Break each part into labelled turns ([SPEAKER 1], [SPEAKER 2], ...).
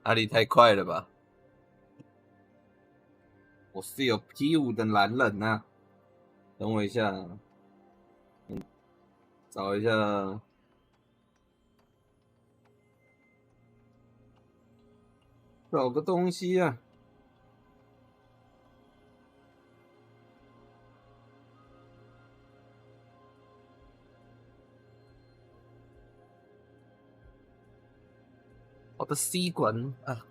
[SPEAKER 1] 阿里太快了吧！我是有 P5的男人啊！等我一下，找一下。找个东西啊！我的吸管啊！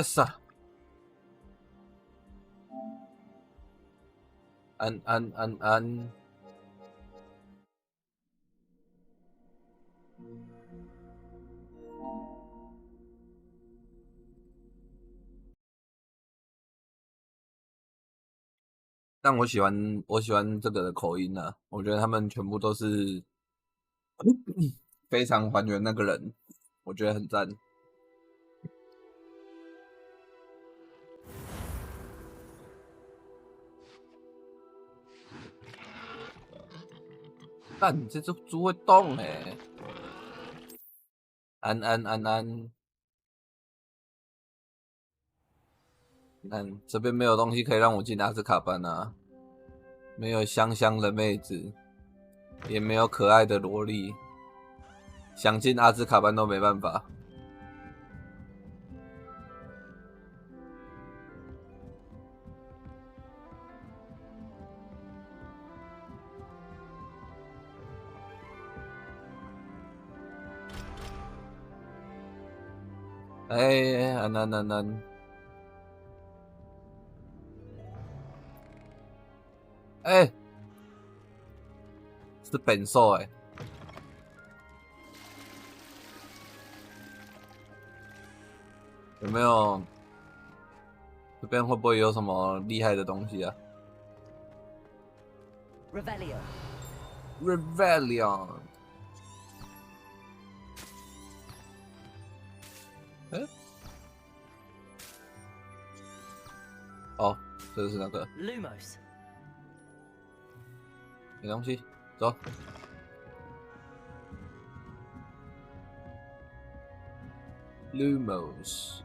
[SPEAKER 1] 啥？安。但我喜欢这个的口音啊，我觉得他们全部都是非常还原那个人，我觉得很赞。但这只猪会动欸！安。看这边没有东西可以让我进阿兹卡班啊，没有香香的妹子，也没有可爱的萝莉，想进阿兹卡班都没办法。安。是本兽有没有？这边会不会有什么厉害的东西啊 ？Rebellion。哦，这是那个。没东西，走。Lumos。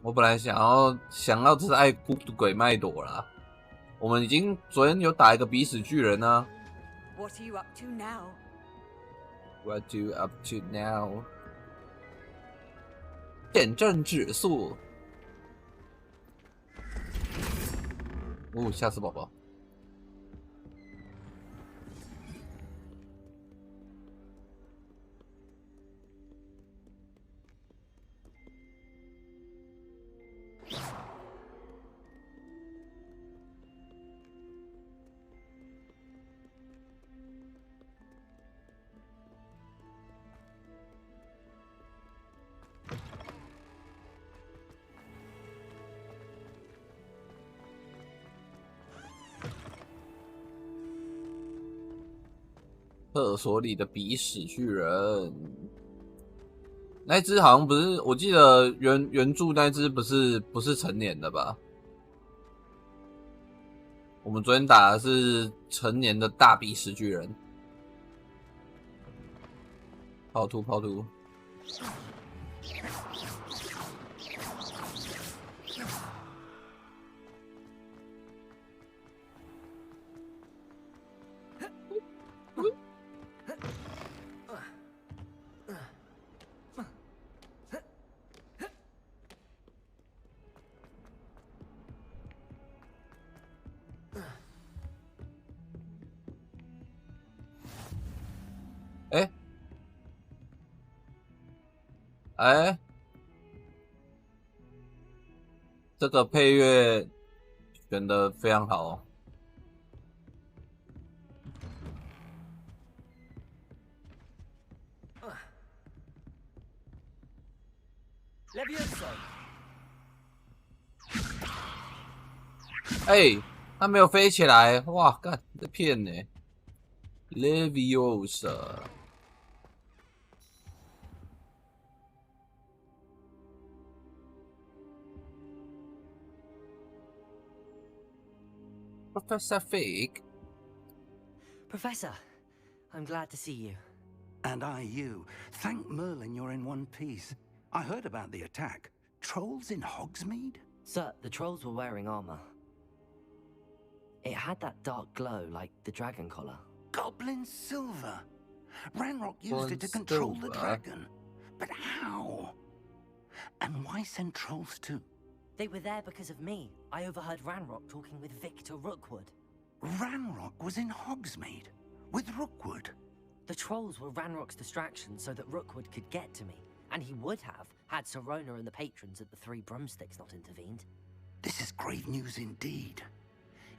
[SPEAKER 1] 我本来想要这是爱哭的鬼麦朵啦。我们昨天有打一个鼻屎巨人啊。
[SPEAKER 2] What are you up to now?
[SPEAKER 1] What are you up to now? 点阵指数。吓死宝宝。厕所里的鼻屎巨人，那只好像不是，我记得原著那只不是成年的吧？我们昨天打的是成年的大鼻屎巨人。跑图。这个配乐选得非常好。他没有飞起来，哇，干，你在骗呢 ！Leviosa。Professor Fig.
[SPEAKER 3] Professor, I'm glad to see you.
[SPEAKER 4] And I you. Thank Merlin you're in one piece. I heard about the attack. Trolls in Hogsmeade?
[SPEAKER 3] Sir, the trolls were wearing armor. It had that dark glow like the dragon collar.
[SPEAKER 4] Goblin silver. Ranrock used it to control the dragon. But how? And why send trolls too?
[SPEAKER 3] They were there because of me. I overheard Ranrock talking with Victor Rookwood.
[SPEAKER 4] Ranrock was in Hogsmeade with Rookwood.
[SPEAKER 3] The trolls were Ranrock's distraction so that Rookwood could get to me. And he would have, had Sirona and the patrons at the Three Broomsticks not intervened.
[SPEAKER 4] This is grave news indeed.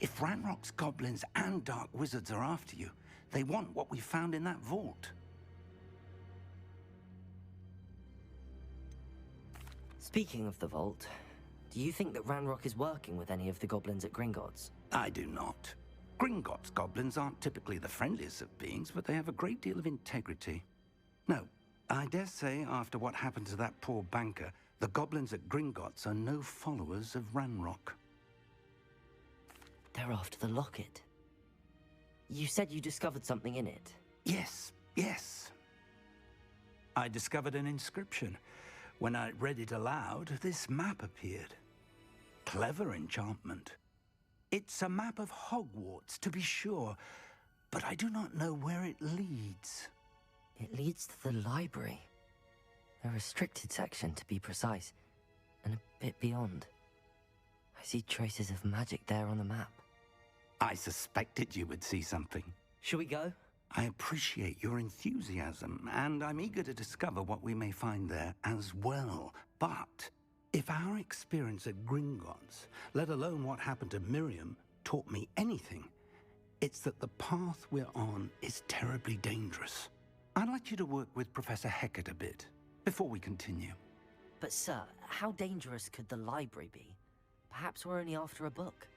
[SPEAKER 4] If Ranrock's goblins and dark wizards are after you, they want what we found in that vault.
[SPEAKER 3] Speaking of the vault, do you think that Ranrock is working with any of the goblins at Gringotts?
[SPEAKER 4] I do not. Gringotts goblins aren't typically the friendliest of beings, but they have a great deal of integrity. No, I dare say after what happened to that poor banker, the goblins at Gringotts are no followers of Ranrock.
[SPEAKER 3] They're after the locket. You said you discovered something in it.
[SPEAKER 4] Yes, yes. I discovered an inscription. When I read it aloud, this map appeared. Clever enchantment. It's a map of Hogwarts, to be sure, but I do not know where it leads.
[SPEAKER 3] It leads to the library. A restricted section, to be precise, and a bit beyond. I see traces of magic there on the map.
[SPEAKER 4] I suspected you would see something.
[SPEAKER 3] Shall we go?
[SPEAKER 4] I appreciate your enthusiasm, and I'm eager to discover what we may find there as well. But if our experience at Gringotts, let alone what happened to Miriam, taught me anything, it's that the path we're on is terribly dangerous. I'd like you to work with Professor Hecat a bit before we continue.
[SPEAKER 3] But sir, how dangerous could the library be? Perhaps we're only after a book.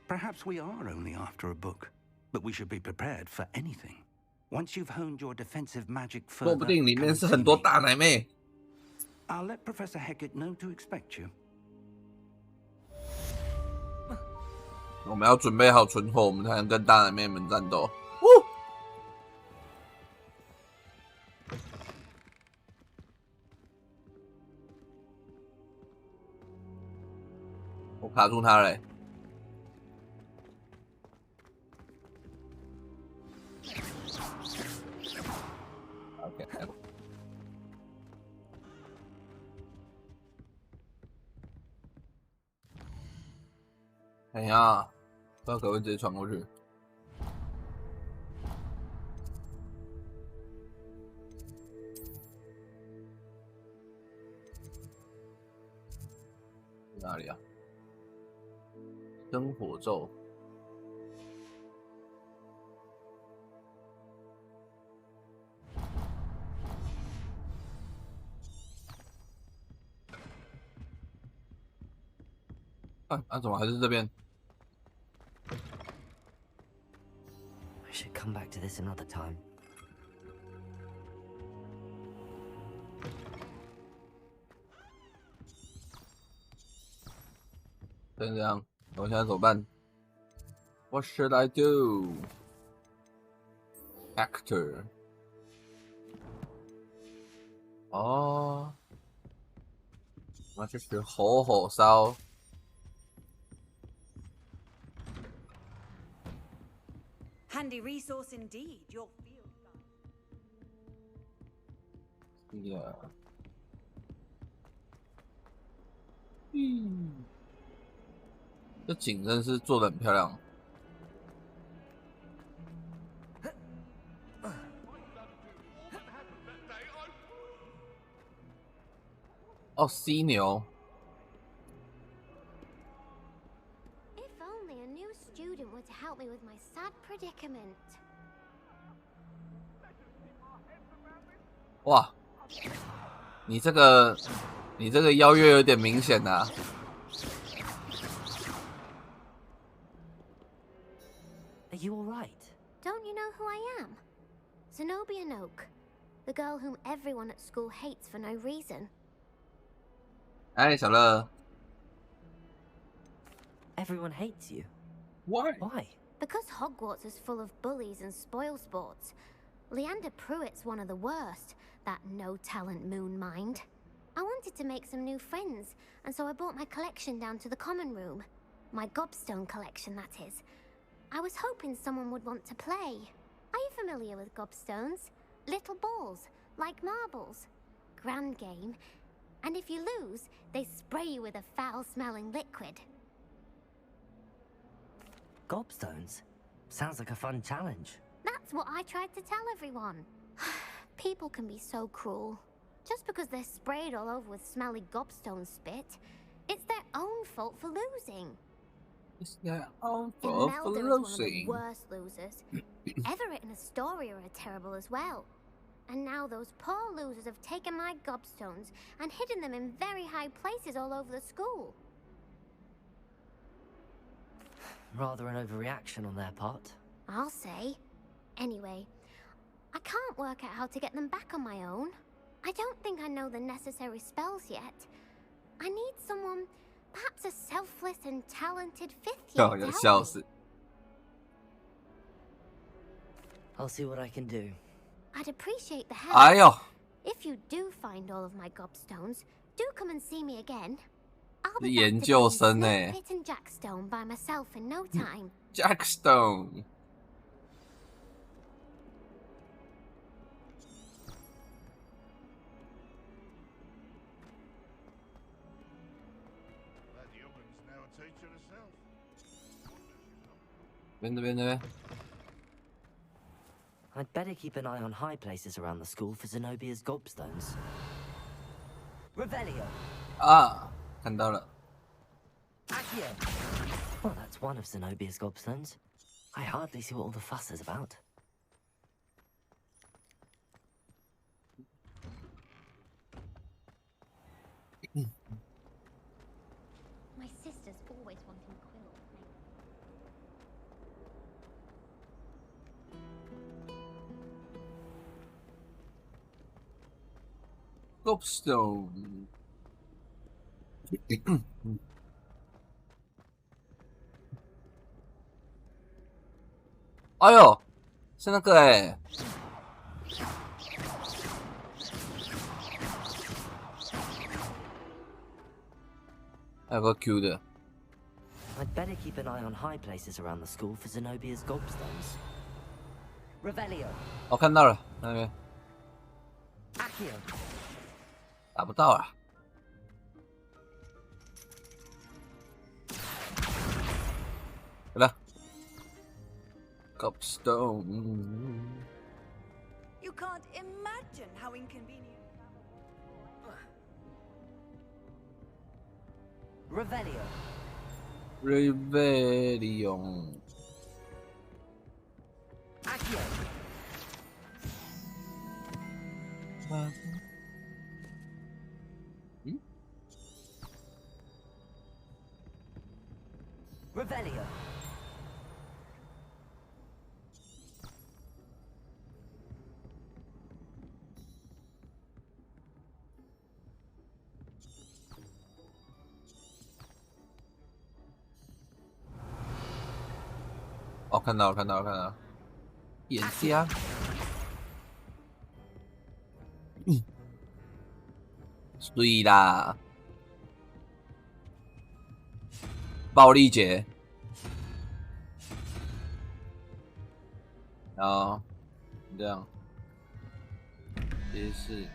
[SPEAKER 4] Perhaps we are only after a book, but we should be prepared for anything. Once you've honed your defensive magic further,
[SPEAKER 1] 说不定里面是很多大奶妹。
[SPEAKER 4] I'll let Professor Hecat know to expect you.
[SPEAKER 1] 我们要准备好存货，我们才能跟大奶妹们战斗。我卡住他嘞。 OK， 看一下，不知道可不可以直接传过去。哪里啊？灯火咒。 怎么还是这边
[SPEAKER 3] I should come back to this another time.
[SPEAKER 1] 这样，我现在怎么办 ？What should I do? Actor。哦，那就是吼吼烧。
[SPEAKER 2] Handy resource indeed, your field gun.
[SPEAKER 1] Yeah. 这景真是做的很漂亮。哦，犀牛。
[SPEAKER 5] If only a new student were to help me with my sad predicament.
[SPEAKER 1] 哇，你这个邀约有点明显啊。
[SPEAKER 3] you all right?
[SPEAKER 5] Don't you know who I am? Zenobia Noak, the girl whom everyone at school hates for no reason.
[SPEAKER 1] 哎，小乐
[SPEAKER 3] Everyone hates you.
[SPEAKER 1] ，Why？
[SPEAKER 3] Why?
[SPEAKER 5] Because Hogwarts is full of bullies and spoilsports. Leander Pruitt's one of the worst, that no-talent moon mind. I wanted to make some new friends, and so I brought my collection down to the common room. My gobstone collection, that is. I was hoping someone would want to play. Are you familiar with gobstones? Little balls, like marbles. Grand game. And if you lose, they spray you with a foul-smelling liquid.
[SPEAKER 3] Gobstones? Sounds like a fun challenge.
[SPEAKER 5] That's what I tried to tell everyone. People can be so cruel. Just because they're sprayed all over with smelly gobstone spit, it's their own fault for losing.
[SPEAKER 1] It's their own fault for
[SPEAKER 5] Imelda is one of the
[SPEAKER 1] losing.
[SPEAKER 5] worst losers. Everett and Astoria are terrible as well. And now those poor losers have taken my gobstones and hidden them in very high places all over the school.
[SPEAKER 3] Rather an overreaction on their part.
[SPEAKER 5] I'll say. Anyway, I can't work out how to get them back on my own. I don't think I know the necessary spells yet. I need someone, perhaps a selfless and talented fifth year to help me.
[SPEAKER 3] I'll see what I can do.
[SPEAKER 5] I'd appreciate the help.
[SPEAKER 1] 哎呦，
[SPEAKER 5] If you do find all of my gobstones, do come and see me again. I'll be
[SPEAKER 1] 研
[SPEAKER 5] back to
[SPEAKER 1] 究
[SPEAKER 5] playing
[SPEAKER 1] 生欸
[SPEAKER 5] Snake Pit and Jackstone by myself in no time.
[SPEAKER 1] Jackstone。
[SPEAKER 6] That Yogan's now a teacher herself.
[SPEAKER 1] 这边。
[SPEAKER 3] I'd better keep an eye on high places around the school for Zenobia's gobstones. Revelio!
[SPEAKER 1] 啊，看到了。
[SPEAKER 3] Accio! Well, that's one of Zenobia's gobstones. I hardly see what all the fuss is about.
[SPEAKER 5] My sister's always wanting Quill.
[SPEAKER 1] Gobstone。哎呦，是那个哎、还有个 Q 的。
[SPEAKER 3] I'd better keep an eye on high places around the school for Zenobia's gobstones. Revelio!
[SPEAKER 1] 哦，看到了，那边
[SPEAKER 3] Accio!
[SPEAKER 1] 打不到啊。来了 ，Gobstone。
[SPEAKER 2] You can't imagine how inconvenient.
[SPEAKER 3] Revelio!
[SPEAKER 1] Rebellion。
[SPEAKER 3] Accio!
[SPEAKER 1] 嗯
[SPEAKER 3] Revelio!
[SPEAKER 1] 哦，看到了，眼瞎。对啦，暴力节，然后这样，也是。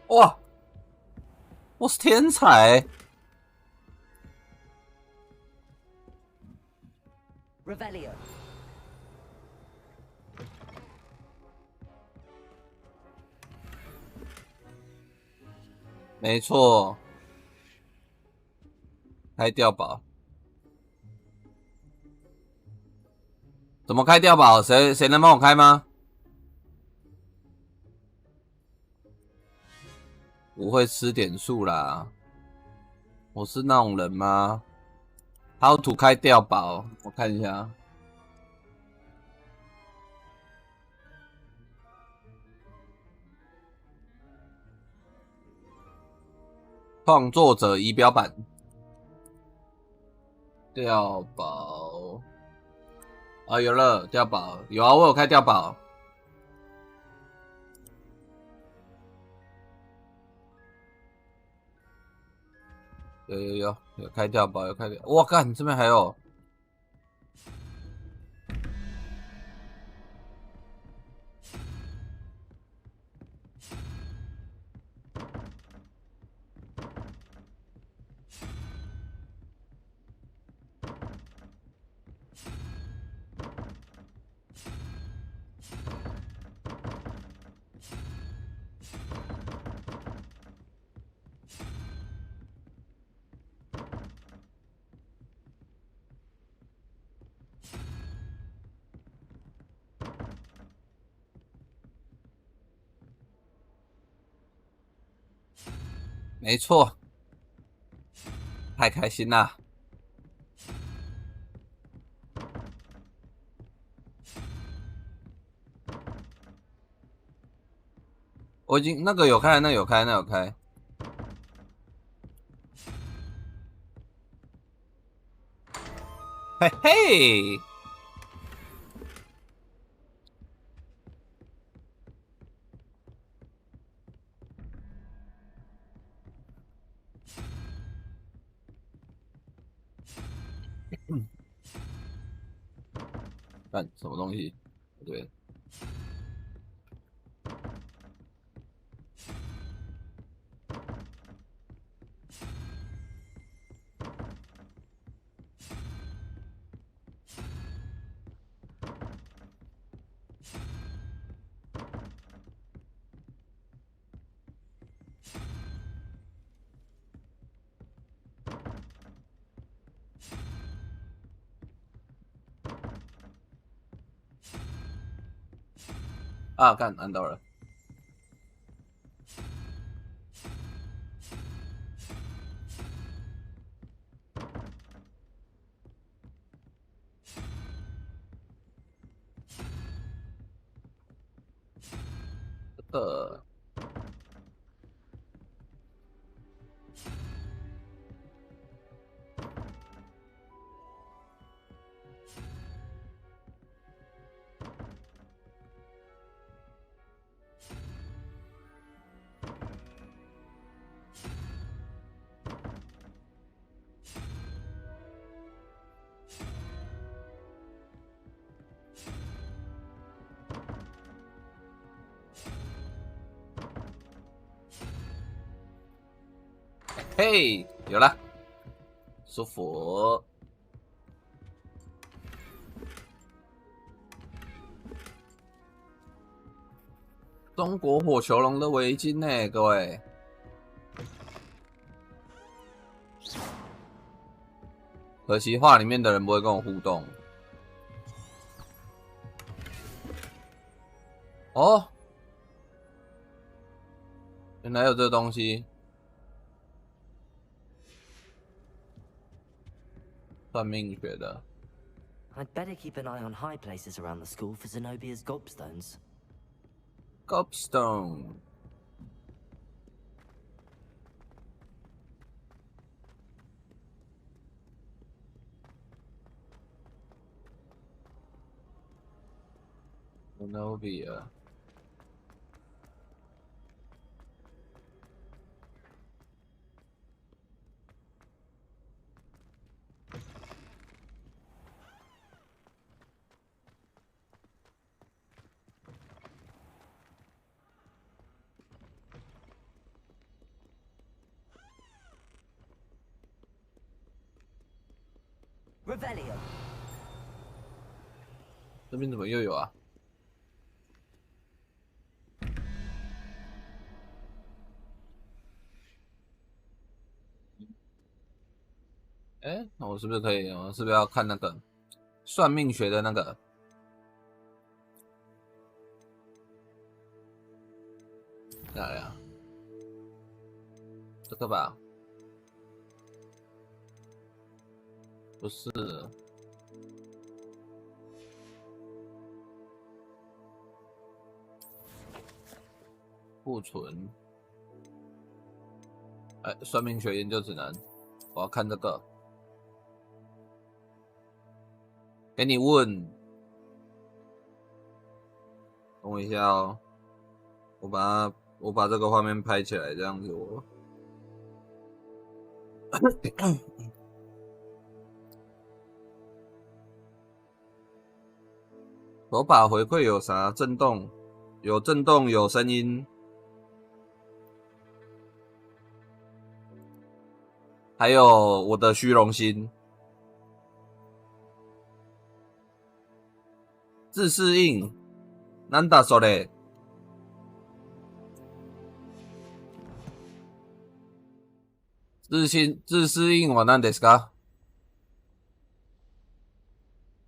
[SPEAKER 1] 哇，我是天才！
[SPEAKER 3] Revelio!
[SPEAKER 1] 没错，开碉堡，怎么开碉堡？谁能帮我开吗？我会吃点数啦，我是那种人吗？还有土开碉堡，我看一下。创作者仪表板，碉堡啊，有了碉堡，有啊，我有开碉堡。有开碉堡，有开碉。我靠，你这边还有。没错，太开心啦！我已经那个有开，那有开，那有开。嘿嘿，看什么东西？对。啊，干按到了。嘿，有了，舒服。中国火球龙的围巾呢，各位。可惜画里面的人不会跟我互动。哦，原来有这东西。算命学的。
[SPEAKER 3] I'd better keep an eye on high places around the school for Zenobia's gobstones.
[SPEAKER 1] Gobstone。Zenobia。Revelio. 这边怎么又有啊？哎，那我是不是可以？我是不是要看那个算命学的那个？哪里啊？这个吧。不是。库存。算命学研究指南，我要看这个。给你问，等我一下哦，我把这个画面拍起来，这样子我。手把回馈有啥？震动，有震动，有声音。还有我的虚荣心，自适应，なんだそれ？自适应は何ですか？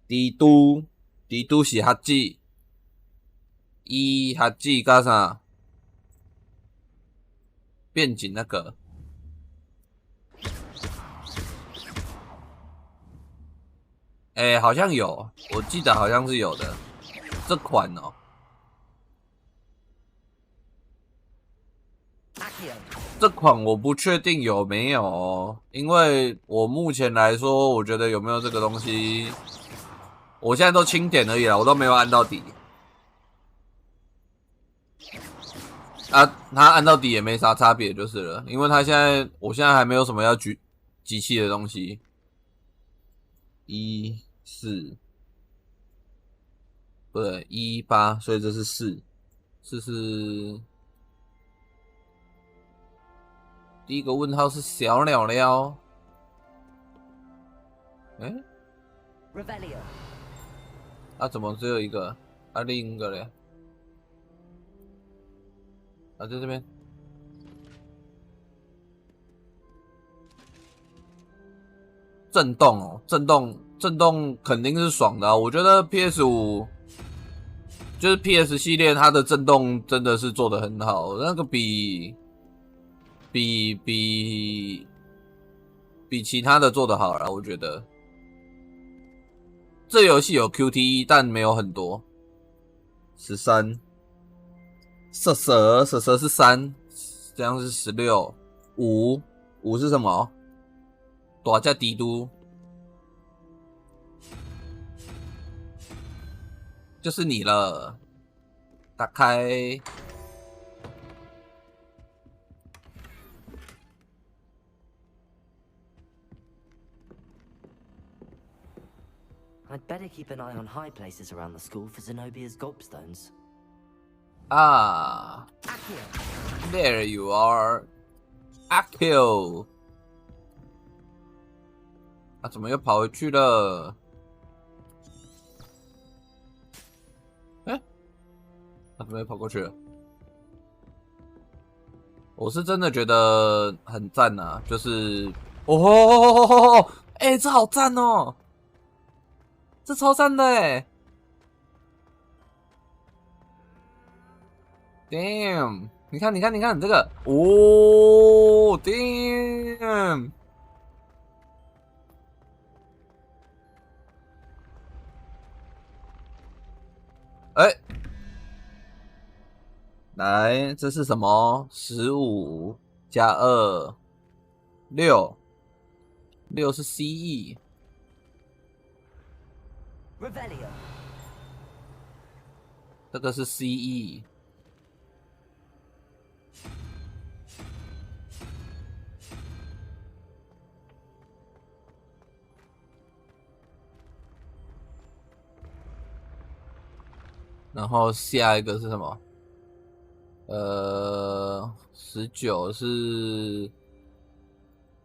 [SPEAKER 1] 帝都是8字，8字加啥？变景那个。好像有，我记得好像是有的。这款哦，这款我不确定有没有哦，因为我目前来说，我觉得有没有这个东西，我现在都清点而已啦，我都没有按到底。啊，他按到底也没啥差别就是了，因为我现在还没有什么要集气的东西。14，不对，18，所以这是4，4是第一个问号是小鸟了，怎么只有一个？另一个嘞？在这边。震动哦，震动肯定是爽的啊！我觉得 PS5就是 PS 系列，它的震动真的是做得很好，那个比其他的做得好啦，我觉得。这游戏有 QTE， 但没有很多。13，蛇是3，这样是16。5是什么？大只帝都，就是你了。打开。
[SPEAKER 3] I'd better keep an eye on high places around the school for Zenobia's gobstones.
[SPEAKER 1] There you are, Akio。怎么又跑回去了？怎么又跑过去了？我是真的觉得很赞啊，就是这好赞哦，这超赞的！Damn， 你看这个，Damn。来，这是什么？15加2，6是 CE。这个是 CE。然后下一个是什么？19是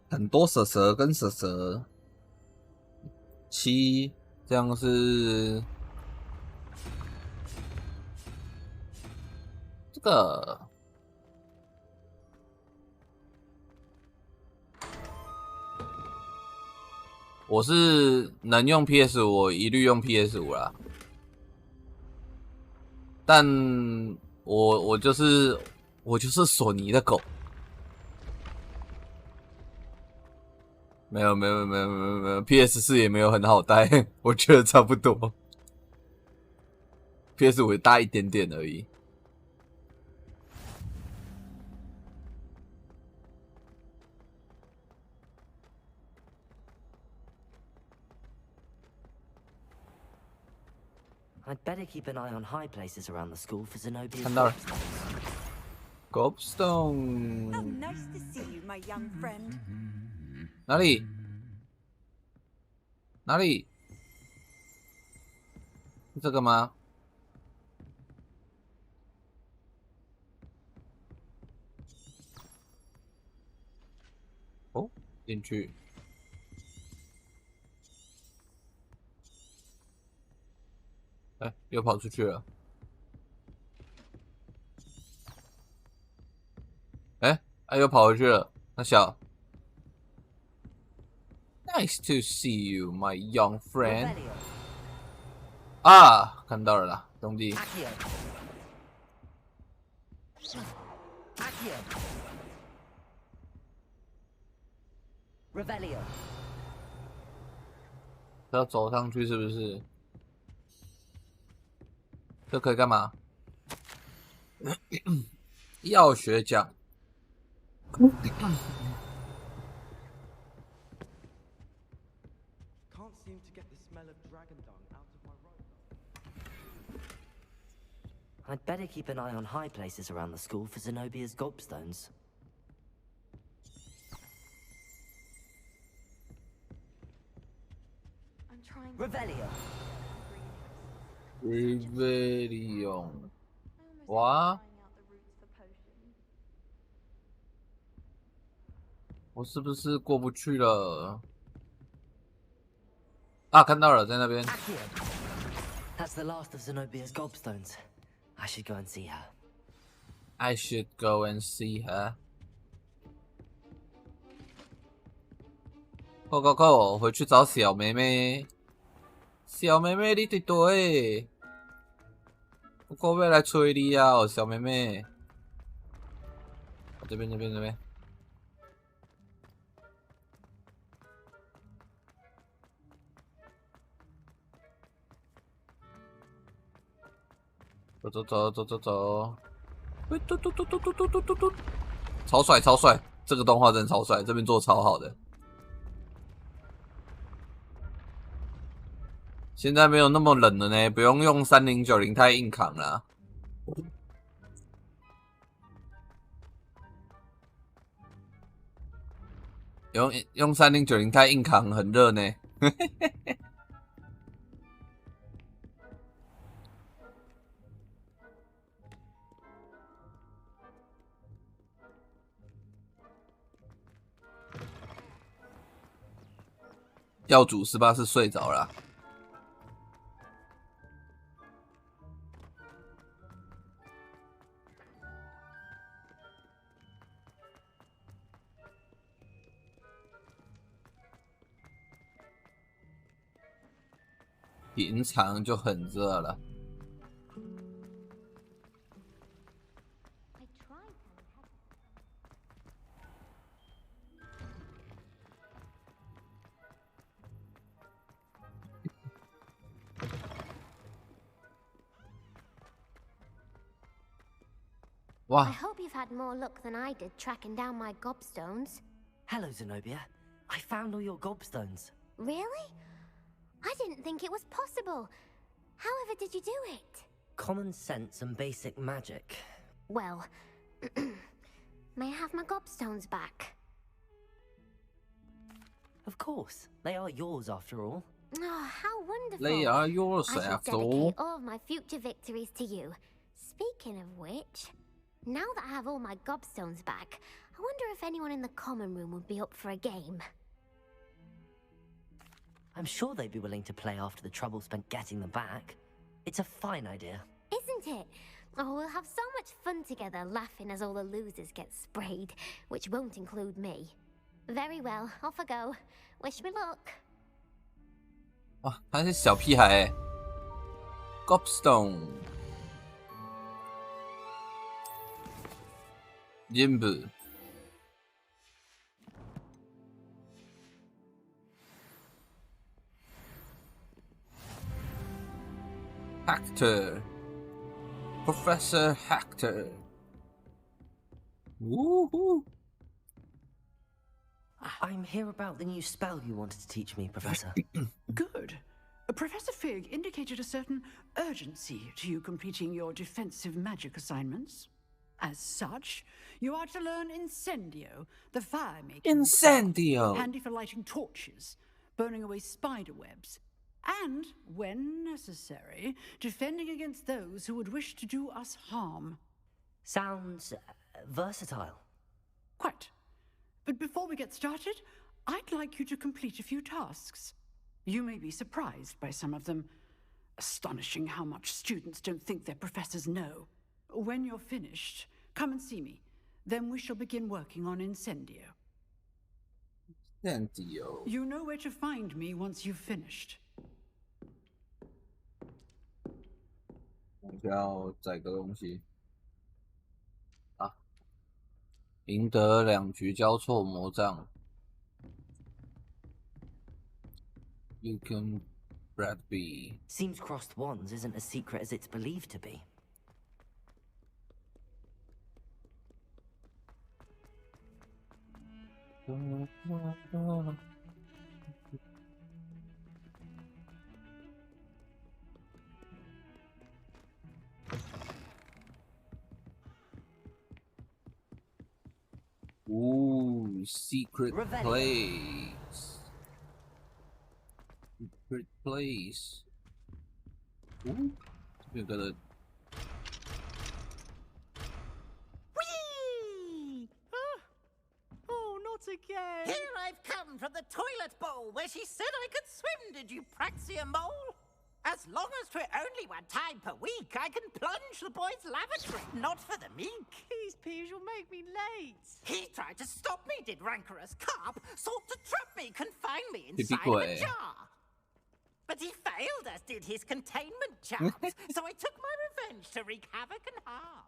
[SPEAKER 1] 很多蛇跟蛇。7这样是这个。我是能用 PS5， 我一律用 PS5 啦。但我就是索尼的狗，没有，PS4也没有很好带，我觉得差不多。PS5 大一点点而已。
[SPEAKER 3] I'd better keep an eye on high places around the school for Zenobia's
[SPEAKER 1] 看到了
[SPEAKER 3] gobstones.，Gobstone
[SPEAKER 2] Oh, nice to see you, my young friend.
[SPEAKER 1] 哪里？哪里？是这个吗？哦，进去。哎，又跑出去了。哎，又跑回去了。那小 ，Nice to see you, my young friend。啊，看到了啦，兄弟。
[SPEAKER 3] Revelio.
[SPEAKER 1] 要走上去是不是？这可以干嘛？药学奖。
[SPEAKER 3] I'd better keep an eye on high places around the school for Zenobia's gobstones.
[SPEAKER 2] I'm trying.
[SPEAKER 3] Revelio.
[SPEAKER 1] Rebellion，
[SPEAKER 2] Almost
[SPEAKER 1] 哇，
[SPEAKER 2] trying out the roots for potions.
[SPEAKER 1] 我是不是过不去了？啊，看到了，在那边。
[SPEAKER 3] Accio. That's the last of Zenobia's gobstones. I should go and see her.
[SPEAKER 1] I should go and see her. Go go go！ 回去找小妹妹。小妹妹，你伫对？我过要来催你啊，哦，小妹妹。这边。走。嘟，超帅！这个动画真的超帅，这边做超好的。现在没有那么冷了呢，不用用3090太硬扛了。用3090太硬扛很热呢。教主是吧？是睡着了。平常就很热了。哇
[SPEAKER 5] I hope you've had more luck than I did tracking down my gobstones.
[SPEAKER 3] Hello, Zenobia. I found all your gobstones.
[SPEAKER 5] Really? I didn't think it was possible. However did you do it?
[SPEAKER 3] Common sense and basic magic.
[SPEAKER 5] Well, may I have my gobstones back?
[SPEAKER 3] Of course. They are yours after all.
[SPEAKER 5] Oh, how wonderful.
[SPEAKER 1] They are yours
[SPEAKER 5] I shall
[SPEAKER 1] after
[SPEAKER 5] dedicate
[SPEAKER 1] all.
[SPEAKER 5] all of my future victories to you. Speaking of which, now that I have all my gobstones back, I wonder if anyone in the common room would be up for a game.
[SPEAKER 3] I'm sure they'd be willing to play after the trouble spent getting them back. It's a fine idea.
[SPEAKER 5] Isn't it? Oh, we'll have so much fun together, laughing as all the losers get sprayed, which won't include me. Very well, off I go. Wish me luck.
[SPEAKER 1] 哇，他是小屁孩欸。Gobstone， 任务。Hector. Professor Hector. Woohoo!
[SPEAKER 3] I'm here about the new spell you wanted to teach me, Professor.
[SPEAKER 7] Good. Professor Fig indicated a certain urgency to you completing your defensive magic assignments. As such, you are to learn Incendio, the fire-making
[SPEAKER 1] Incendio!
[SPEAKER 7] handy for lighting torches, burning away spider webs, and, when necessary, defending against those who would wish to do us harm.
[SPEAKER 3] Sounds versatile.
[SPEAKER 7] Quite. But before we get started, I'd like you to complete a few tasks. You may be surprised by some of them. Astonishing how much students don't think their professors know. When you're finished, come and see me. Then we shall begin working on Incendio.
[SPEAKER 1] Incendio.
[SPEAKER 7] You know where to find me once you've finished.
[SPEAKER 1] 我需要载个东西啊！赢得2局交错魔杖。You can Brad B.
[SPEAKER 3] Seems crossed wands isn't as secret as it's believed to be.
[SPEAKER 1] Ooh, secret
[SPEAKER 3] Revelio.
[SPEAKER 1] place. Secret place. Ooh, 这边有个人。
[SPEAKER 8] Whee! Oh, not again. Here I've come from the toilet bowl where she said I could swim, did you praxia mole? As long as 'twere only 1 time per week, I can plunge the boys' lavatory, not for the meek.
[SPEAKER 9] These peas will make me late.
[SPEAKER 8] He tried to stop me, did rancorous carp, sought to trap me, confine me inside
[SPEAKER 1] Typical,
[SPEAKER 8] of a jar. But he failed, as did his containment charms, so I took my revenge to wreak havoc and harm.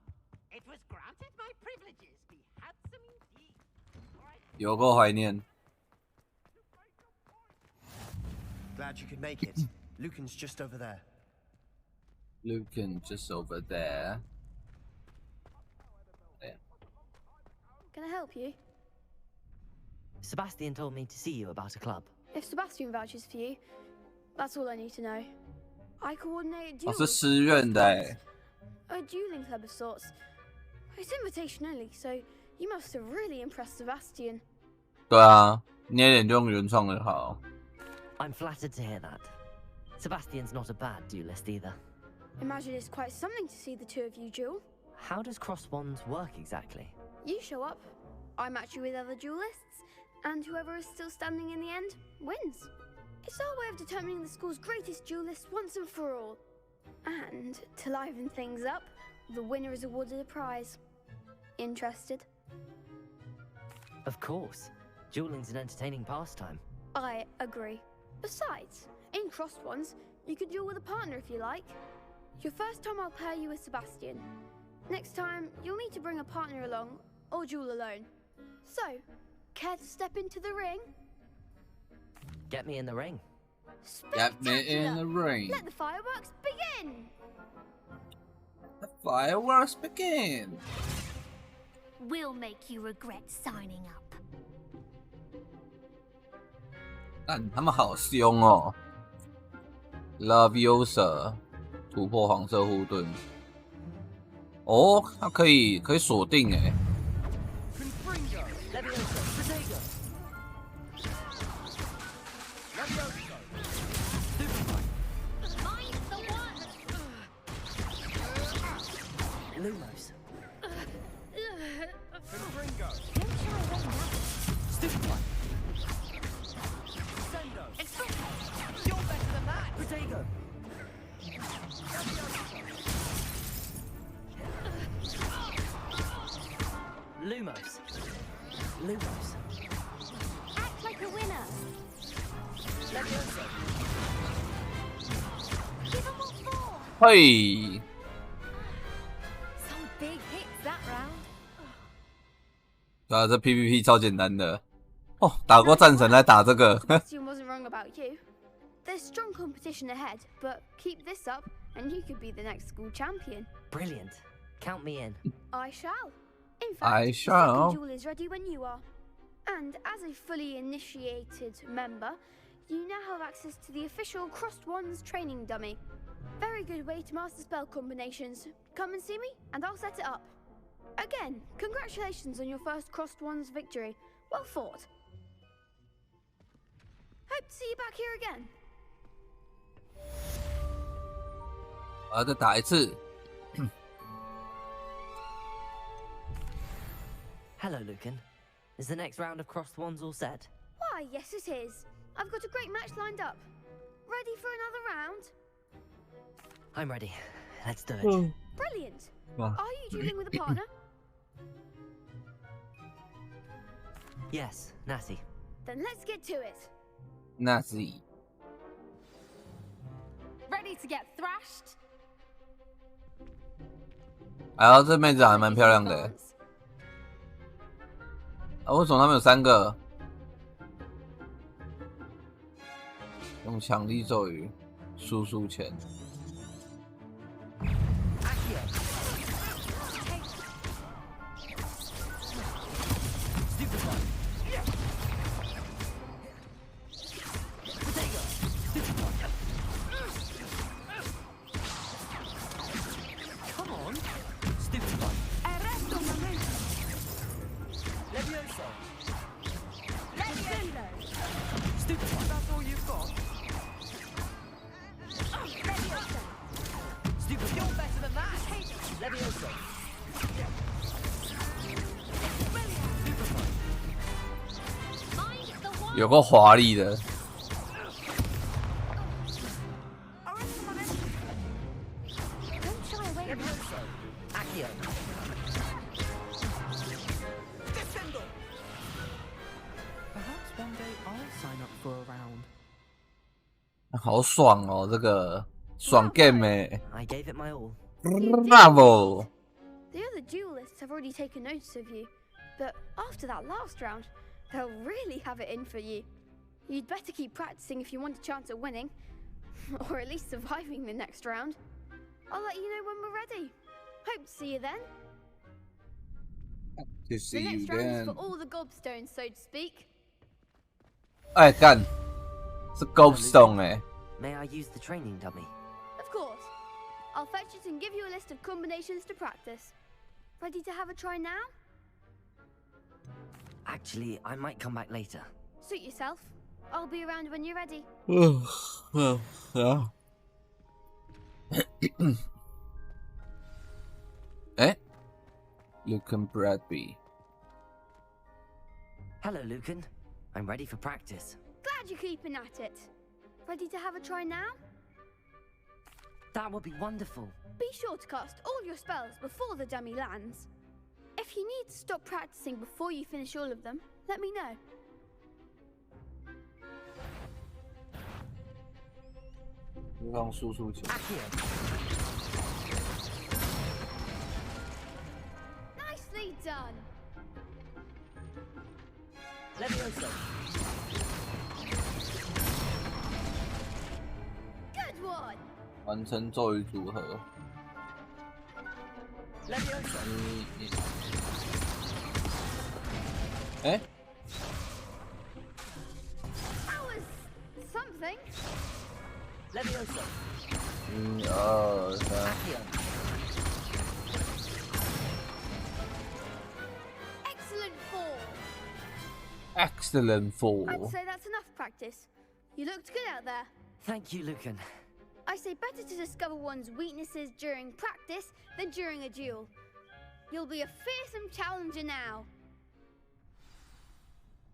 [SPEAKER 8] It was granted my privileges, be handsome indeed.
[SPEAKER 1] 有够怀念。
[SPEAKER 10] Glad you could make it. Lucan's just over there.
[SPEAKER 1] Lucan just over there.
[SPEAKER 11] Can I help you?
[SPEAKER 3] Sebastian told me to see you about a club.
[SPEAKER 11] If Sebastian vouches for you, that's all I need to know. I coordinate
[SPEAKER 1] 哦，
[SPEAKER 11] duels.
[SPEAKER 1] 是师院的哎。
[SPEAKER 11] A dueling club of sorts. It's invitation only, so you must have really impressed Sebastian.
[SPEAKER 1] 对啊，捏脸就用原创的好。
[SPEAKER 3] I'm flattered to hear that. Sebastian's not a bad duelist either.
[SPEAKER 11] Imagine it's quite something to see the two of you duel.
[SPEAKER 3] How does cross wands work exactly?
[SPEAKER 11] You show up, I match you with other duelists, and whoever is still standing in the end wins. It's our way of determining the school's greatest duelist once and for all. And to liven things up, the winner is awarded a prize. Interested?
[SPEAKER 3] Of course. Dueling's an entertaining pastime.
[SPEAKER 11] I agree. Besides, in crossed ones, you can duel with a partner if you like. Your first time I'll pair you with Sebastian. Next time, you'll need to bring a partner along, or duel alone. So, care to step into the ring?
[SPEAKER 3] Get me in the ring.
[SPEAKER 1] Get me in the ring.
[SPEAKER 11] Let the fireworks begin!
[SPEAKER 1] The fireworks begin.
[SPEAKER 5] We'll make you regret signing up.
[SPEAKER 1] 但他们好凶哦 ！Laviosa 突破黄色护盾。哦，它可以锁定哎。
[SPEAKER 3] Lumos. Protego. Lumos. Lumos.
[SPEAKER 5] Act like a winner. Give them what for.
[SPEAKER 1] 嘿，
[SPEAKER 2] Some big hits that round.
[SPEAKER 1] 对啊，这 PVP 超简单的哦，打过战神来打这个。
[SPEAKER 11] Sebastian wasn't wrong about you. There's strong competition ahead, but keep this up and you could be the next school champion.
[SPEAKER 3] Brilliant. Count me in.
[SPEAKER 11] I shall. In fact,
[SPEAKER 1] I
[SPEAKER 11] the
[SPEAKER 1] shall.
[SPEAKER 11] second duel is ready when you are. And as a fully initiated member, you now have access to the official Crossed Wands training dummy. Very good way to master spell combinations. Come and see me, and I'll set it up. Again, congratulations on your first Crossed Wands victory. Well fought. Hope to see you back here again.
[SPEAKER 1] 再打一次。
[SPEAKER 3] Hello, Lucan. Is the next round of Crossed Wands all set?
[SPEAKER 11] Why, yes it is. I've got a great match lined up. Ready for another round?
[SPEAKER 3] I'm ready. Let's do it.
[SPEAKER 11] Brilliant.
[SPEAKER 1] Wow.
[SPEAKER 11] Are you dueling with a partner?
[SPEAKER 3] Yes, Natty.
[SPEAKER 11] Then let's get to it.
[SPEAKER 1] Nazi。
[SPEAKER 11] Ready to get thrashed?
[SPEAKER 1] 哎呦，这妹子还蛮漂亮的。啊，为什么他们有3个？用强力咒语输出钱。有够华丽的。好爽哦，这个爽 game 欸
[SPEAKER 3] I gave it my all.
[SPEAKER 1] Bravo!
[SPEAKER 11] The other duelists have already taken notice of you, but after that last round, they'll really have it in for you. You'd better keep practicing if you want a chance at winning, or at least surviving the next round. I'll let you know when we're ready. Hope to see you then.
[SPEAKER 1] To see
[SPEAKER 11] the
[SPEAKER 1] you
[SPEAKER 11] next round
[SPEAKER 1] then.
[SPEAKER 11] is for all the gobstones, so to speak.
[SPEAKER 1] 哎，干，是 Gobstone 哎。
[SPEAKER 3] May I use the training dummy?
[SPEAKER 11] Of course. I'll fetch it and give you a list of combinations to practice. Ready to have a try now?
[SPEAKER 3] Actually, I might come back later.
[SPEAKER 11] Suit yourself. I'll be around when you're ready.
[SPEAKER 1] Eh? Lucan Bradby.
[SPEAKER 3] Hello, Lucan. I'm ready for practice.
[SPEAKER 11] Glad you're keeping at it. Ready to have a try now?
[SPEAKER 3] That would be wonderful.
[SPEAKER 11] Be sure to cast all your spells before the dummy lands. If you need to stop practicing before you finish all of them, let me know. Nicely done.
[SPEAKER 3] Levioso.
[SPEAKER 11] Good one.
[SPEAKER 1] 完成咒语组合。
[SPEAKER 3] Levioso.
[SPEAKER 1] 哎，
[SPEAKER 11] That was something.
[SPEAKER 3] Levioso.
[SPEAKER 1] 1、2、3。
[SPEAKER 11] Excellent fall.
[SPEAKER 1] Excellent fall.
[SPEAKER 11] I'd say that's enough practice. You looked good out there.
[SPEAKER 3] Thank you, Lucan.
[SPEAKER 11] I say better to discover one's weaknesses during practice than during a duel. You'll be a fearsome challenger now.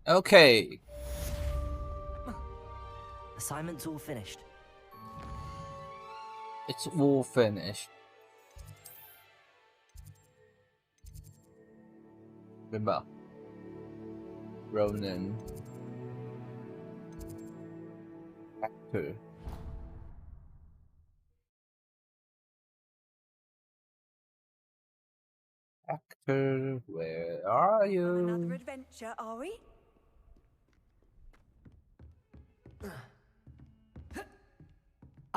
[SPEAKER 1] Okay.
[SPEAKER 3] Assignment's all finished.
[SPEAKER 1] It's all finished. Remember. Ronan. Actor. Actor, where are you?
[SPEAKER 2] Another adventure, are we?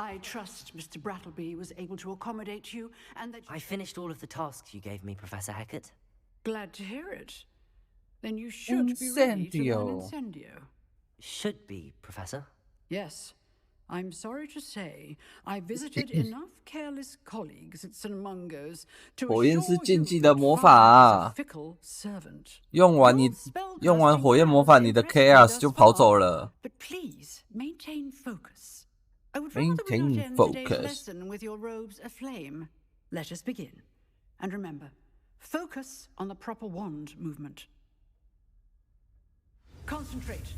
[SPEAKER 7] I trust Mr. Brattleby was able to accommodate you and that...
[SPEAKER 3] I finished all of the tasks you gave me, Professor Hecat.
[SPEAKER 7] Glad to hear it. Then you should be ready to learn Incendio.
[SPEAKER 3] Should be, Professor.
[SPEAKER 7] Yes. I'm sorry to say, I visited enough careless colleagues at St. Mungo's to assure you that Fire is a fickle servant.
[SPEAKER 1] 用完火焰魔法，你的 Chaos 就跑走了。
[SPEAKER 7] But please maintain focus. I would rather we not end today's lesson with your robes aflame. Let us begin. And remember, focus on the proper wand movement. Concentrate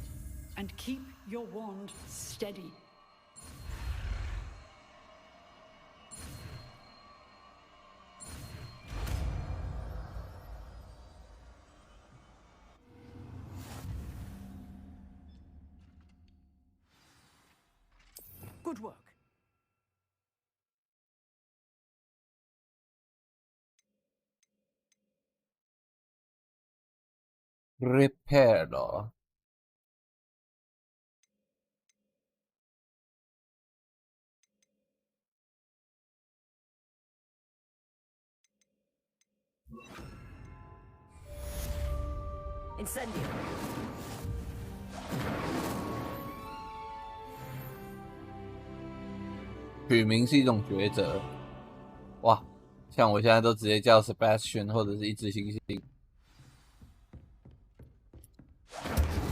[SPEAKER 7] and keep your wand steady. Good work.
[SPEAKER 1] Repair 取名是一种抉择。哇，像我现在都直接叫 Sebastian 或者是一只猩猩。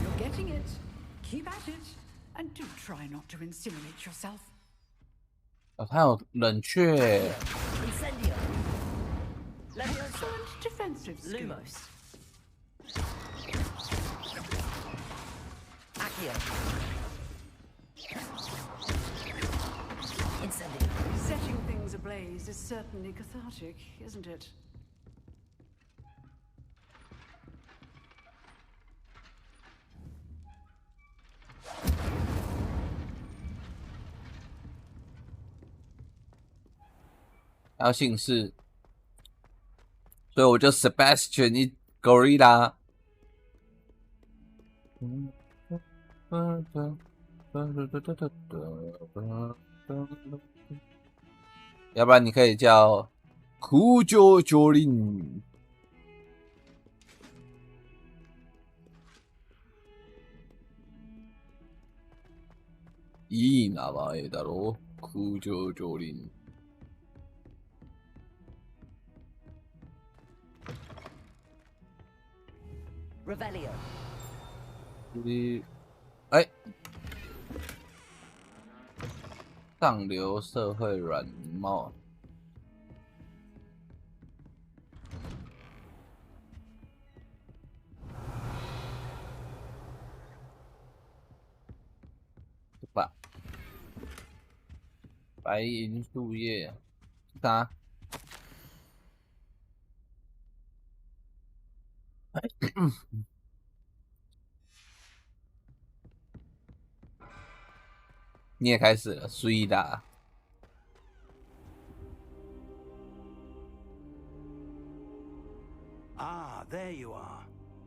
[SPEAKER 7] You're getting it. Keep at it, and do try not to insinuate yourself.
[SPEAKER 1] 哦，他有冷却。
[SPEAKER 7] Excellent defensive skills. Setting things ablaze is certainly cathartic, isn't it?
[SPEAKER 1] 还要姓氏，所以我就 Sebastian 一 Gorilla。要不然你可以叫苦酒酒林。いい名前だろう、苦酒酒林。
[SPEAKER 3] Revelio。
[SPEAKER 1] 哎，上流社会软帽。吧，白银树叶，啥？你也开始了，衰的。
[SPEAKER 4] Ah, there you are.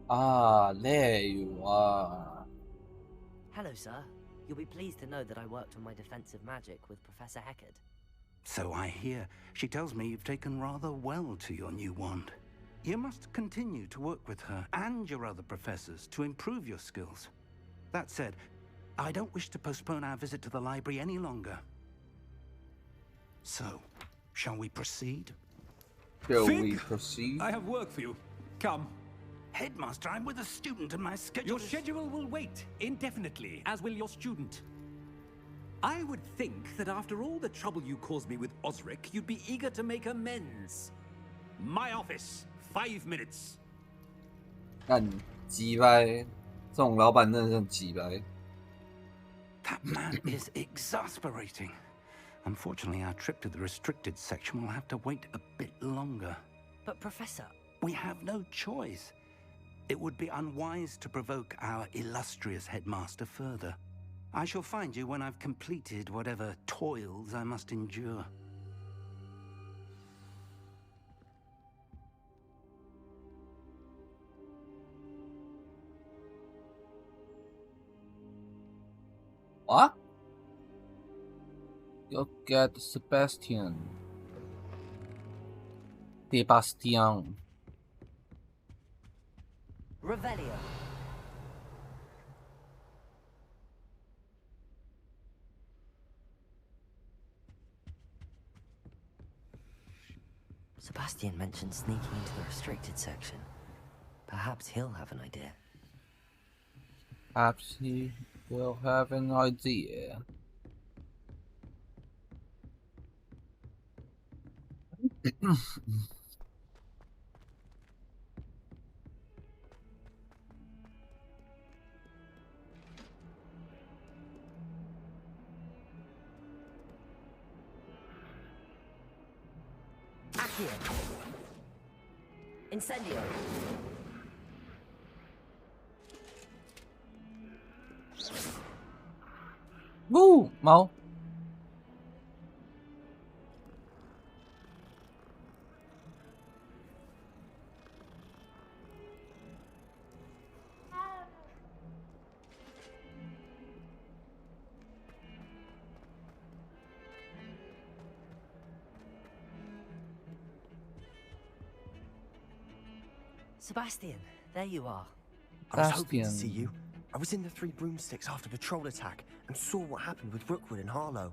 [SPEAKER 1] Ah, there you are.
[SPEAKER 3] Hello, sir. You'll be pleased to know that I worked on my defensive magic with Professor Hecat.
[SPEAKER 4] So I hear. She tells me you've taken rather well to your new wand. You must continue to work with her and your other professors to improve your skills. That said, I don't wish to postpone our visit to the library any longer. So, shall we proceed?
[SPEAKER 1] Shall we proceed?
[SPEAKER 12] I have work for you. Come.
[SPEAKER 4] Headmaster, I'm with a student and my schedule
[SPEAKER 12] Your schedule will wait indefinitely, as will your student. I would think that after all the trouble you caused me with Osric, you'd be eager to make amends. My office, 5 minutes.
[SPEAKER 1] 干鸡掰，这种老板真的是很鸡掰。
[SPEAKER 4] That man is exasperating. Unfortunately, our trip to the restricted section will have to wait a bit longer.
[SPEAKER 3] But, Professor...
[SPEAKER 4] We have no choice. It would be unwise to provoke our illustrious headmaster further. I shall find you when I've completed whatever toils I must endure.
[SPEAKER 1] Go get Sebastian. Sebastian.
[SPEAKER 3] Revelio. Sebastian mentioned sneaking into the restricted section. Perhaps he'll have an idea.
[SPEAKER 1] Perhaps he will have an idea.
[SPEAKER 3] Accio. Incendio.
[SPEAKER 1] Woo! 猫。
[SPEAKER 3] Sebastian, there you are.
[SPEAKER 10] I was hoping to see you. I was in the Three Broomsticks after patrol attack and saw what happened with Rookwood and Harlow.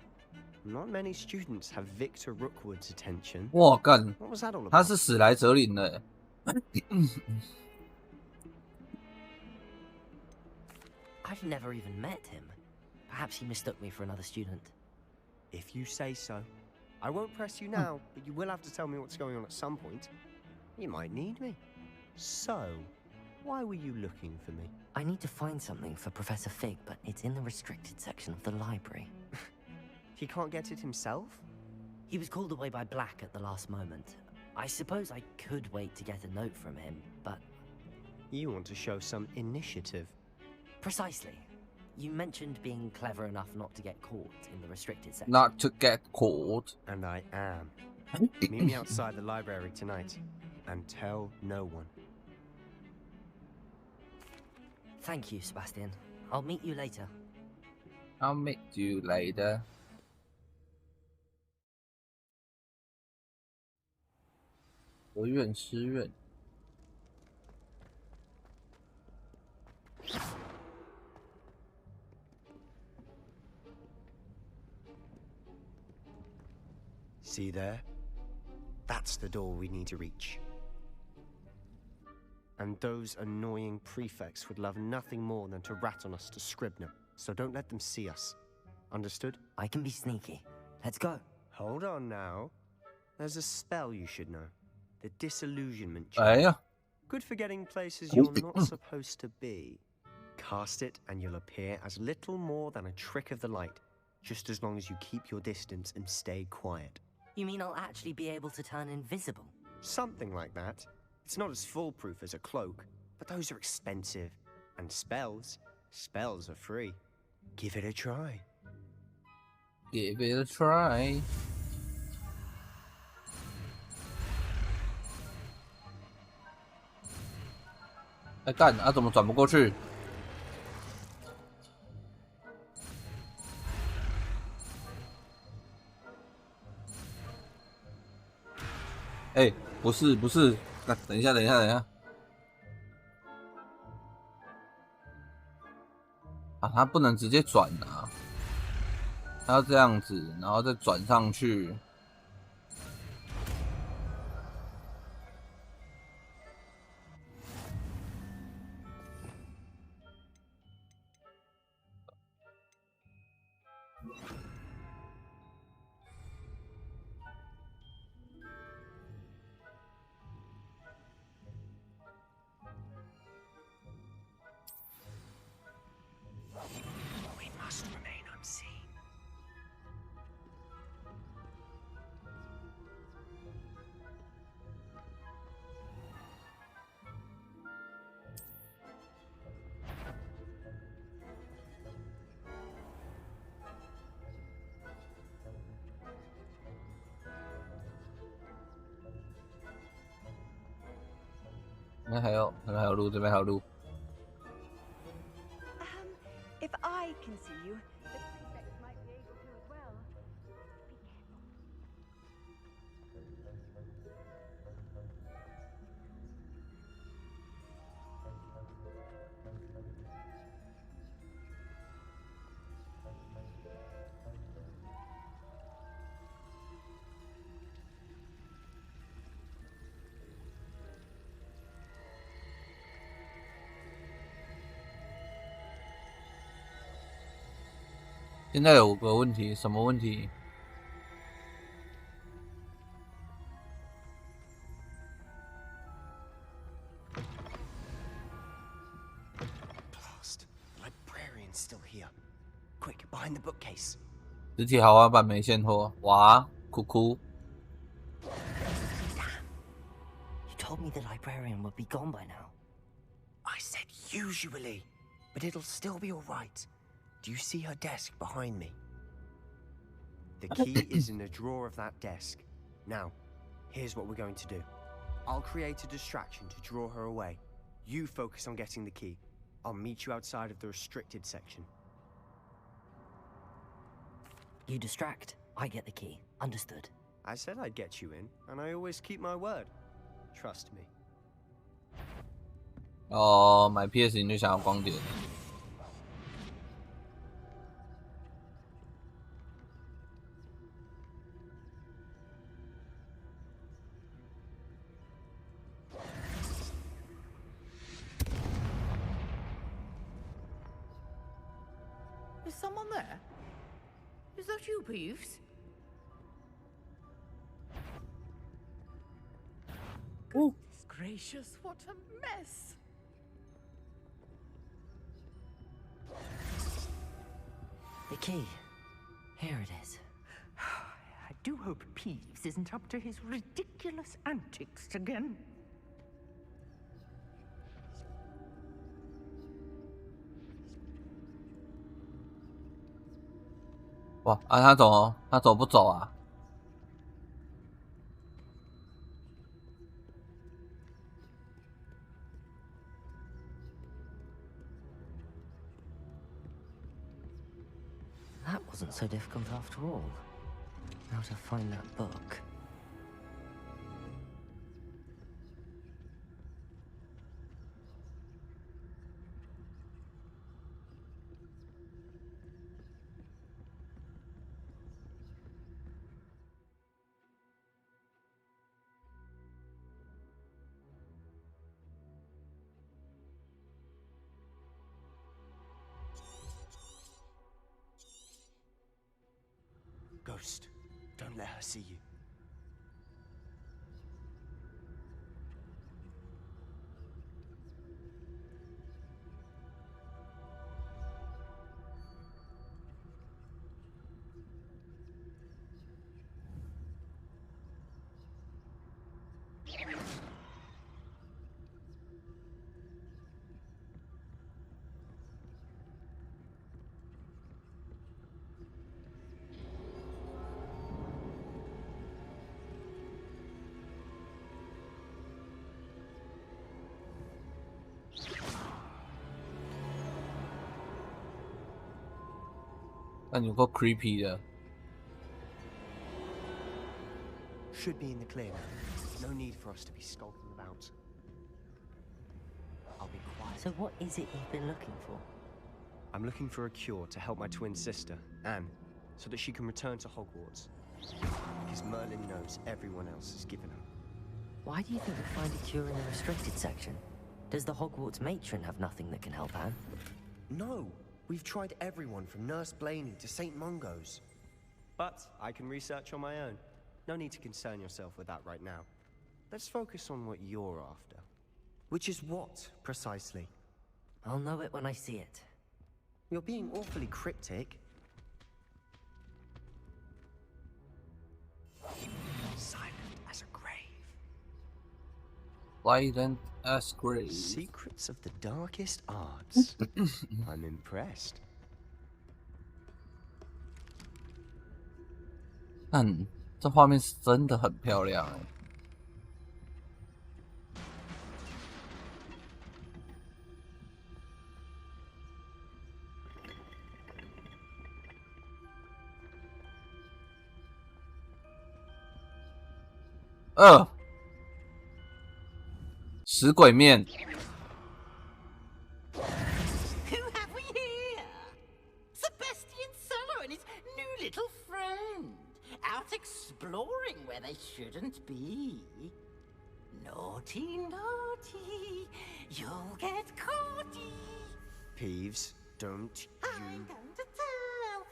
[SPEAKER 13] Not many students have Victor Rookwood's attention.
[SPEAKER 1] 哇干！
[SPEAKER 13] What was that all about?
[SPEAKER 1] 他是史莱哲林的。
[SPEAKER 3] I've never even met him. Perhaps he mistook me for another student.
[SPEAKER 13] If you say so. I won't press you now, but you will have to tell me what's going on at some point. You might need me. So, why were you looking for me?
[SPEAKER 3] I need to find something for Professor Fig, but it's in the restricted section of the library.
[SPEAKER 13] He can't get it himself?
[SPEAKER 3] He was called away by Black at the last moment. I suppose I could wait to get a note from him, but...
[SPEAKER 13] You want to show some initiative.
[SPEAKER 3] Precisely. You mentioned being clever enough not to get caught in the restricted section.
[SPEAKER 1] Not to get caught.
[SPEAKER 13] And I am. Meet me outside the library tonight, and tell no one.
[SPEAKER 3] Thank you, Sebastian. I'll meet you later.
[SPEAKER 1] I'll meet you later. 我愿师愿。
[SPEAKER 13] See there? That's the door we need to reach. And those annoying prefects would love nothing more than to rat on us to Scribner, so don't let them see us. Understood?
[SPEAKER 3] I can be sneaky. Let's go.
[SPEAKER 13] Hold on now. There's a spell you should know. The Disillusionment
[SPEAKER 1] 哎呀
[SPEAKER 13] Good for getting places you're not supposed to be. Cast it and you'll appear as little more than a trick of the light, just as long as you keep your distance and stay quiet.
[SPEAKER 3] You mean I'll actually be able to turn invisible?
[SPEAKER 13] Something like that. It's not as foolproof as a cloak, but those are expensive. And spells are free. Give it a try.
[SPEAKER 1] Give it a try. 哎干，啊怎么转不过去？哎，不是，那等一下，啊，他不能直接转啊，他要这样子，然后再转上去。
[SPEAKER 13] We must remain unseen.
[SPEAKER 1] If
[SPEAKER 2] If I can see you, the prefect might be able to as well.
[SPEAKER 1] 现在有个问题，什么问题？
[SPEAKER 10] Still here. Quick, behind the bookcase.
[SPEAKER 1] 实体豪华版没现货，哇，哭哭。
[SPEAKER 3] You told me the librarian would be gone by now.
[SPEAKER 10] I said usually, but it'll still be all right. Do you see her desk behind me? The key is in the drawer of that desk. Now, here's what we're going to do. I'll create a distraction to draw her away. You focus on getting the key. I'll meet you outside of the restricted section.
[SPEAKER 3] You distract, I get the key. Understood.
[SPEAKER 10] I said I'd get you in, and I always keep my word. Trust me.
[SPEAKER 1] 哦，买 PS 你就想要光碟。
[SPEAKER 8] Is someone there? Is that you, Peeves? Goodness gracious, what a mess!
[SPEAKER 3] The key. Here it is.
[SPEAKER 8] I do hope Peeves isn't up to his ridiculous antics again.
[SPEAKER 1] 哇啊，他走哦，他走不走啊？
[SPEAKER 3] That wasn't so difficult after all. Now to find that book.
[SPEAKER 10] Ghost, don't let her see you.
[SPEAKER 1] 那有够 creepy 的。
[SPEAKER 10] Should be in the clear now. No need for us to be skulking about. I'll be quiet.
[SPEAKER 3] So what is it you've been looking for?
[SPEAKER 10] I'm looking for a cure to help my twin sister, Anne, so that she can return to Hogwarts. Because Merlin knows everyone else has given up.
[SPEAKER 3] Why do you think we'll find a cure in the restricted section? Does the Hogwarts matron have nothing that can help Anne?
[SPEAKER 10] No! We've tried everyone from Nurse Blaney to St. Mungo's. But I can research on my own. No need to concern yourself with that right now. Let's focus on what you're after. Which is what, precisely?
[SPEAKER 3] I'll know it when I see it.
[SPEAKER 10] You're being awfully cryptic. Silent as a grave.
[SPEAKER 1] Silent as grave.
[SPEAKER 10] Secrets of the darkest arts. I'm impressed.
[SPEAKER 1] 看，这画面是真的很漂亮哎。食鬼面。
[SPEAKER 8] Who have we here? Sebastian Cello and his new little friend. Out exploring where they shouldn't be. Naughty, naughty. You'll get caughty.
[SPEAKER 10] Peeves, don't you...
[SPEAKER 8] I'm going to tell.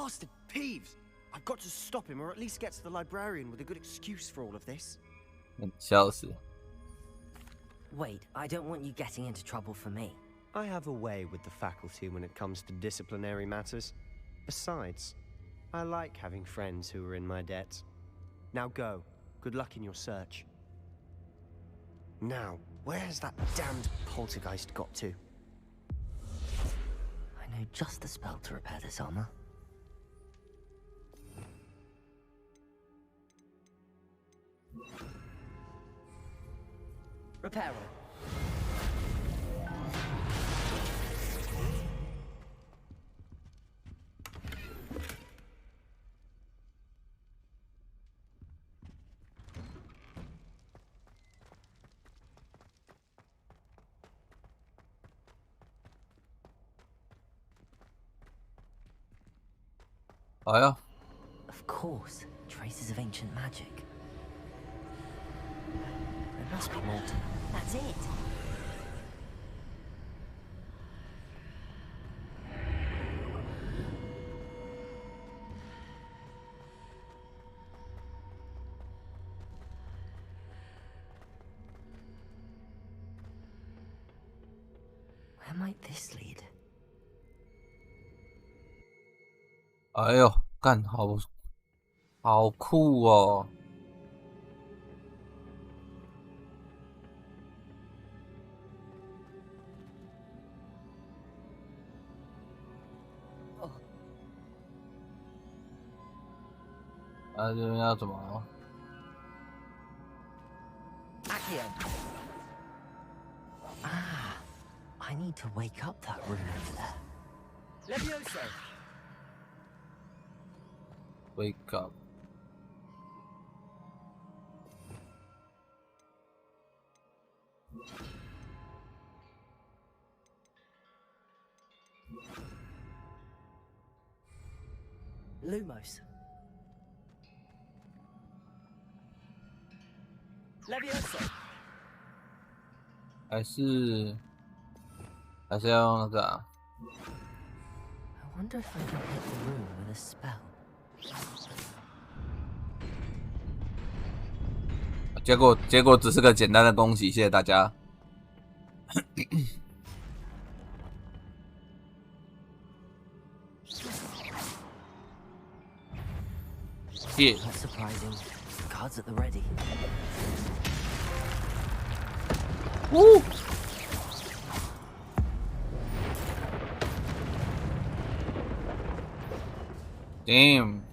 [SPEAKER 13] bastard Peeves! I've got to stop him, or at least get to the librarian with a good excuse for all of this.
[SPEAKER 1] 笑死。
[SPEAKER 3] Wait, I don't want you getting into trouble for me.
[SPEAKER 13] I have a way with the faculty when it comes to disciplinary matters. Besides, I like having friends who are in my debt. Now go. Good luck in your search. Now, where has that damned poltergeist got to?
[SPEAKER 3] I know just the spell to repair this armor. Repairer.
[SPEAKER 1] Of
[SPEAKER 3] course, traces of ancient magic. There must be more to... That's it! Where might this lead?
[SPEAKER 1] 哎呦，干好酷哦！这边要怎么？
[SPEAKER 3] Ah, I need to wake up that room over there.
[SPEAKER 8] Levioso!
[SPEAKER 1] Wake up.
[SPEAKER 3] Lumos.
[SPEAKER 8] Levioso!
[SPEAKER 1] 还是要用那个啊？
[SPEAKER 3] I wonder if I can hit the room with a spell.
[SPEAKER 1] 结果只是个简单的攻击，谢谢大家。
[SPEAKER 3] Not surprising. Cards at the ready.
[SPEAKER 1] Woo! Damn.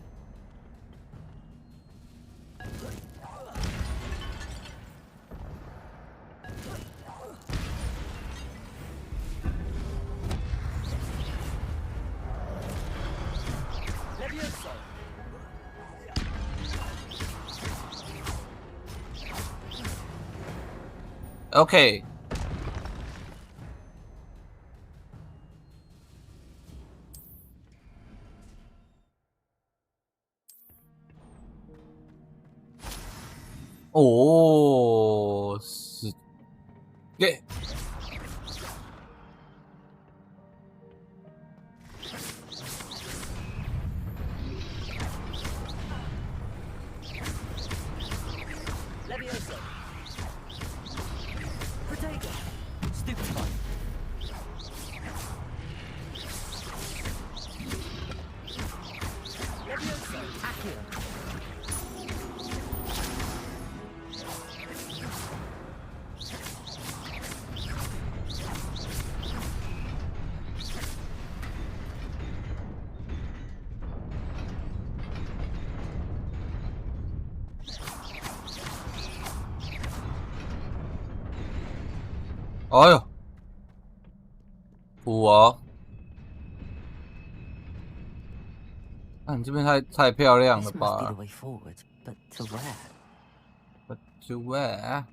[SPEAKER 1] Okay. Oh, 是，耶！
[SPEAKER 8] Levioso! Protego! Stupefy! Levioso! Accio!
[SPEAKER 1] 哎呦，苦哦！那你这边太漂亮了
[SPEAKER 3] This must be
[SPEAKER 1] 吧
[SPEAKER 3] the way forward, but to where?？But
[SPEAKER 1] to where?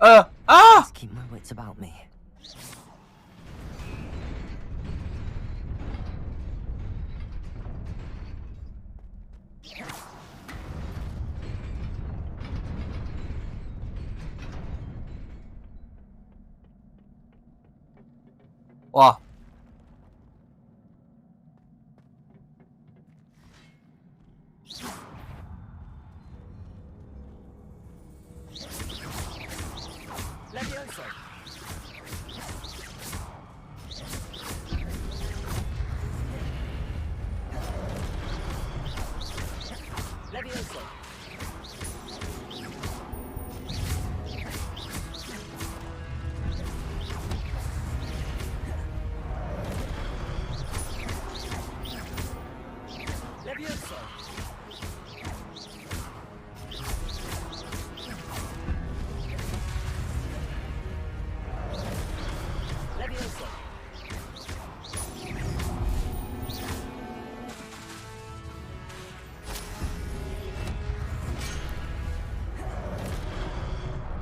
[SPEAKER 3] Just keep my wits about me.
[SPEAKER 1] Wow.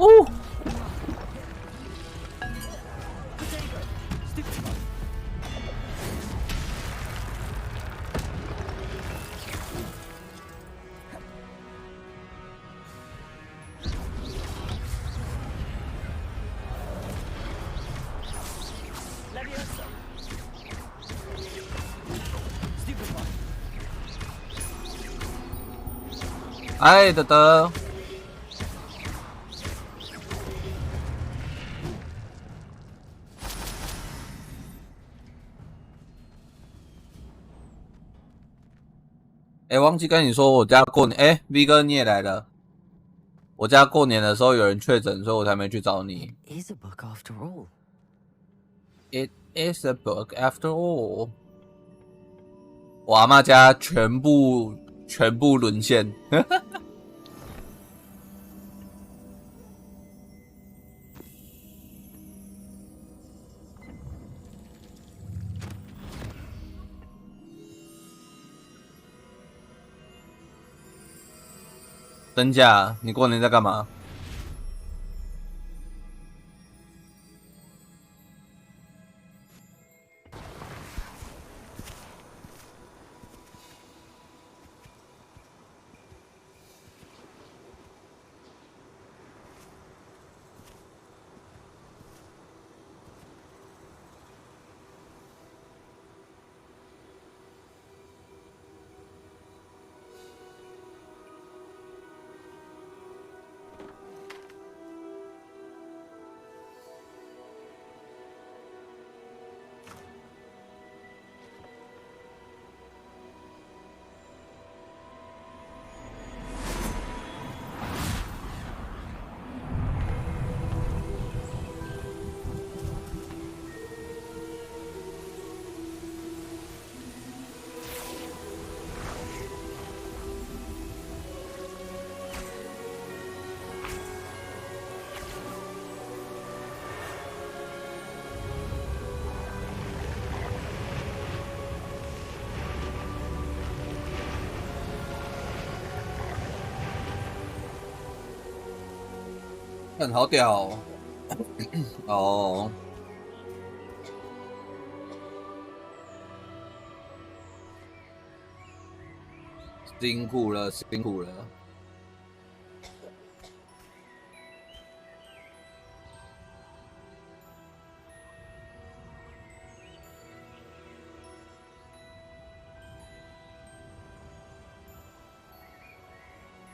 [SPEAKER 1] Ooh. Ai từ từ.忘记跟你说，我家过年，V 哥你也来了。我家过年的时候有人确诊，所以我才没去找你。
[SPEAKER 3] It is a book after all.
[SPEAKER 1] It is a book after all. 我阿嬷家全部沦陷。真假？你过年在干嘛？好屌哦！辛苦了，辛苦了。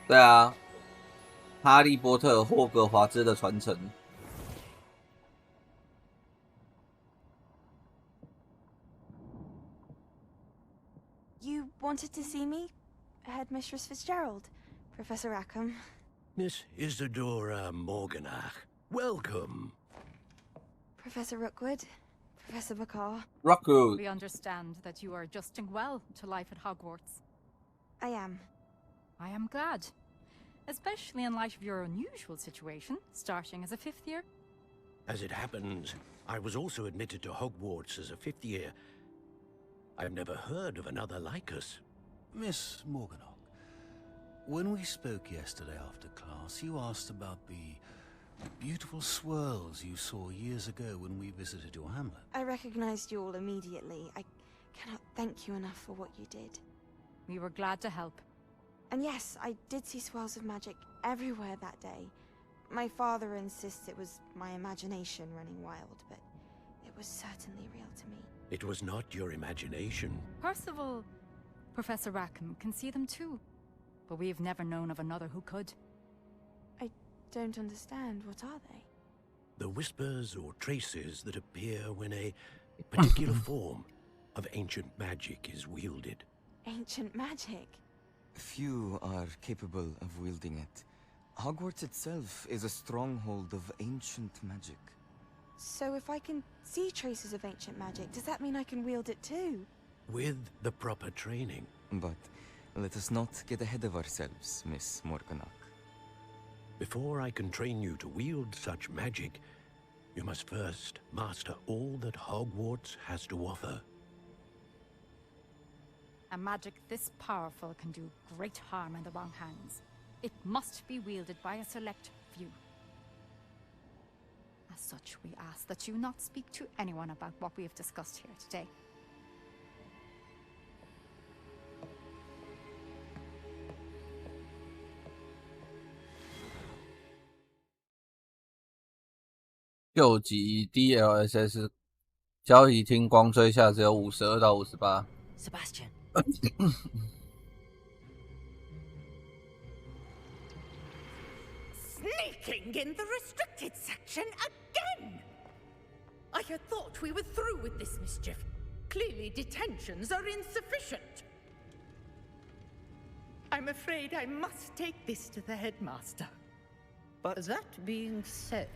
[SPEAKER 1] 对啊。哈利波特霍格华兹的传承。
[SPEAKER 2] You wanted to see me? Headmistress Fitzgerald, Professor Rackham.
[SPEAKER 14] Miss Isadora Morganach, welcome.
[SPEAKER 2] Professor Rookwood, Professor Bakar.
[SPEAKER 1] Rookwood.
[SPEAKER 15] We understand that you are adjusting well to life at Hogwarts.
[SPEAKER 2] I am.
[SPEAKER 15] I am glad. Especially in light of your unusual situation, starting as a 5th year.
[SPEAKER 14] As it happens, I was also admitted to Hogwarts as a 5th year. I've never heard of another like us.
[SPEAKER 16] Miss Morganach, when we spoke yesterday after class, you asked about the
[SPEAKER 6] Beautiful swirls you saw years ago when we visited your hamlet.
[SPEAKER 2] I recognized you all immediately. I cannot thank you enough for what you did.
[SPEAKER 15] We were glad to help.
[SPEAKER 2] And yes, I did see swirls of magic everywhere that day. My father insists it was my imagination running wild, but it was certainly real to me.
[SPEAKER 14] It was not your imagination.
[SPEAKER 15] Percival, Professor Rackham can see them too. But we have never known of another who could.
[SPEAKER 2] I don't understand. What are they?
[SPEAKER 14] The whispers or traces that appear when a particular form of ancient magic is wielded.
[SPEAKER 2] Ancient magic?
[SPEAKER 16] Few are capable of wielding it. Hogwarts itself is a stronghold of ancient magic.
[SPEAKER 2] So if I can see traces of ancient magic, does that mean I can wield it too?
[SPEAKER 14] With the proper training.
[SPEAKER 16] But let us not get ahead of ourselves, Miss Morganach.
[SPEAKER 14] Before I can train you to wield such magic, you must first master all that Hogwarts has to offer.
[SPEAKER 15] A magic this powerful can do great harm in the wrong hands. It must be wielded by a select few. As such, we ask that you not speak to anyone about what we have discussed here today.
[SPEAKER 1] 救急 DLSS 交易厅光追下只有52到58。
[SPEAKER 3] Sebastian.
[SPEAKER 8] Sneaking in the restricted section again! I had thought we were through with this mischief. Clearly detentions are insufficient. I'm afraid I must take this to the headmaster.
[SPEAKER 17] But that being said,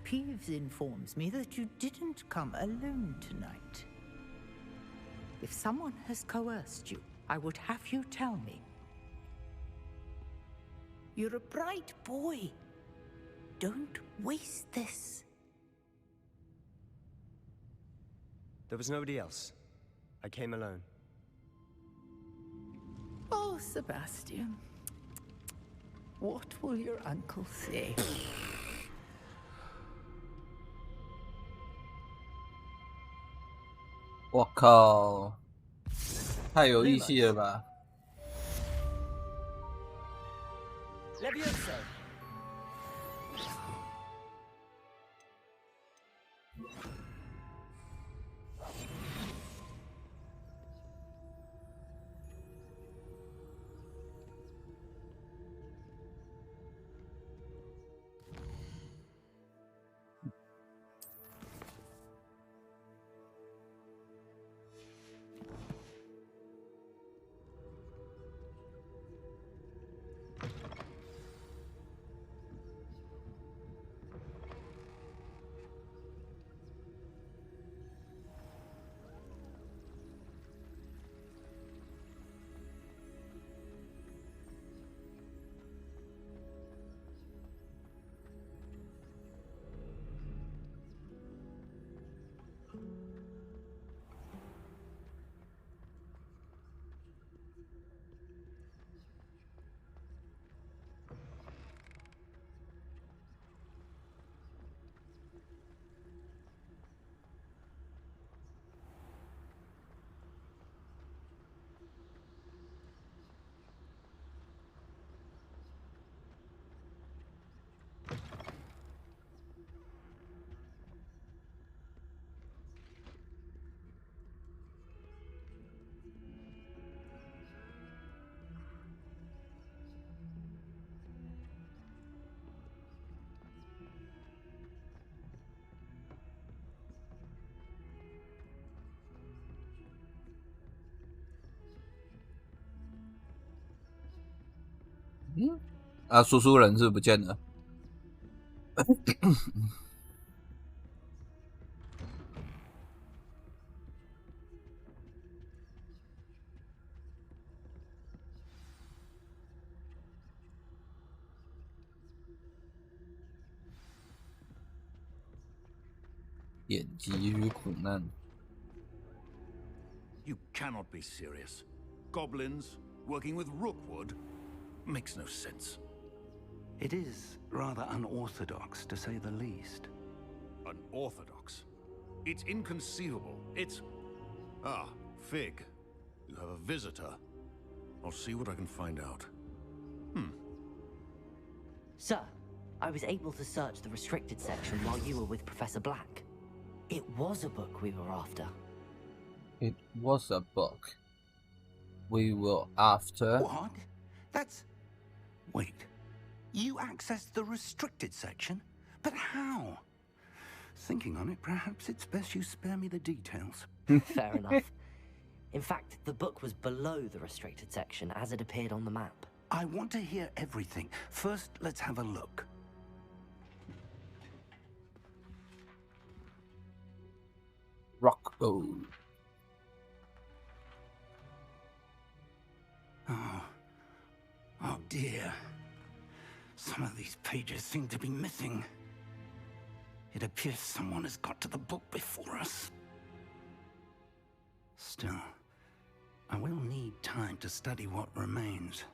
[SPEAKER 17] Peeves informs me that you didn't come alone tonight. If someone has coerced you, I would have you tell me. You're a bright boy. Don't waste this.
[SPEAKER 13] There was nobody else. I came alone.
[SPEAKER 17] Oh, Sebastian. What will your uncle say?
[SPEAKER 1] 我靠，太有义气了吧！
[SPEAKER 3] Levioso.
[SPEAKER 1] 啊，叔叔人是不见了。眼疾与苦难。
[SPEAKER 6] You cannot be serious. Goblins working with Rookwood makes no sense.
[SPEAKER 4] It is rather unorthodox, to say the least.
[SPEAKER 6] Unorthodox? It's inconceivable. It's... Ah, Fig. You have a visitor. I'll see what I can find out.
[SPEAKER 3] Sir, I was able to search the restricted section while you were with Professor Black. It was a book we were after.
[SPEAKER 1] It was a book we were after.
[SPEAKER 4] What? That's... Wait. You accessed the restricted section? But how? Thinking on it, perhaps it's best you spare me the details.
[SPEAKER 3] Fair enough. In fact, the book was below the restricted section as it appeared on the map.
[SPEAKER 4] I want to hear everything. First, let's have a look.
[SPEAKER 1] Rockbo.
[SPEAKER 4] Oh dear. Some of these pages seem to be missing. It appears someone has got to the book before us. Still, I will need time to study what remains.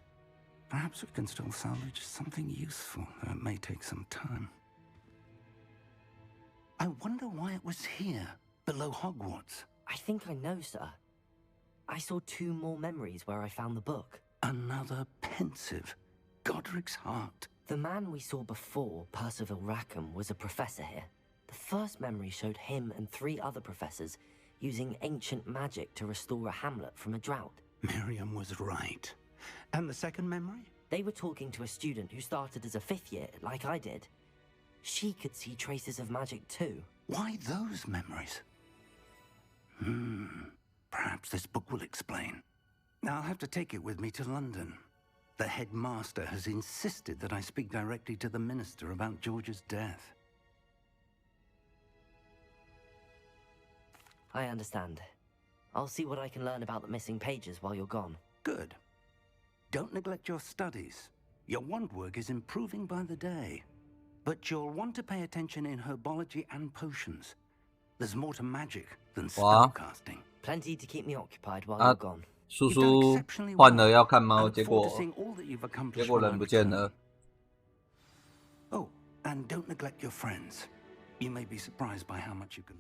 [SPEAKER 4] Perhaps we can still salvage something useful, though it may take some time. I wonder why it was here, below Hogwarts.
[SPEAKER 3] I think I know, sir. I saw 2 more memories where I found the book.
[SPEAKER 4] Another pensive. Godric's heart.
[SPEAKER 3] The man we saw before, Percival Rackham, was a professor here. The first memory showed him and 3 other professors using ancient magic to restore a hamlet from a drought.
[SPEAKER 4] Miriam was right. And the second memory?
[SPEAKER 3] They were talking to a student who started as a 5th year, like I did. She could see traces of magic too.
[SPEAKER 4] Why those memories? Perhaps this book will explain. I'll have to take it with me to London. The headmaster has insisted that I speak directly to the minister about George's death.
[SPEAKER 3] I understand. I'll see what I can learn about the missing pages while you're gone.
[SPEAKER 4] Good. Don't neglect your studies. Your wand work is improving by the day. But you'll want to pay attention in herbology and potions. There's more to magic than spellcasting.
[SPEAKER 3] Plenty to keep me occupied while you're gone.
[SPEAKER 1] 叔叔换了要看猫，结果人不见了。
[SPEAKER 4] Oh, and don't neglect your friends. You may be surprised by how much you can.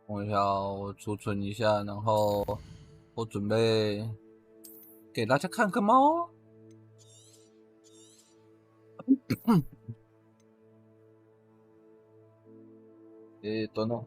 [SPEAKER 1] 等一下，我储存一下，然后我准备给大家看个猫。等等。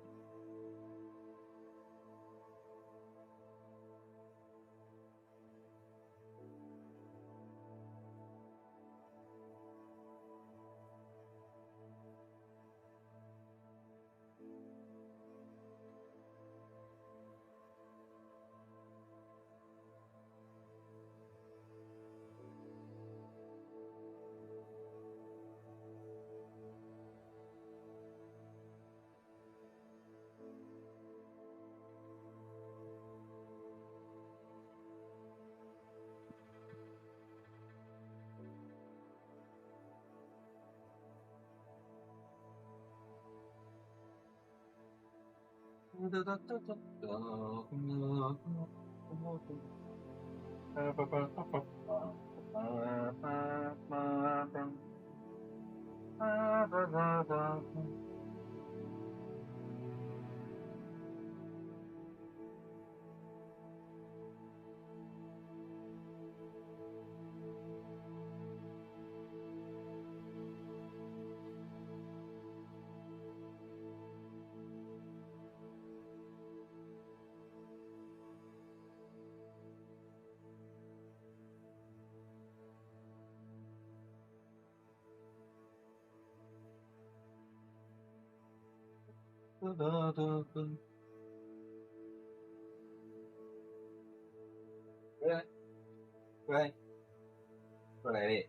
[SPEAKER 1] 喂，过来嘞。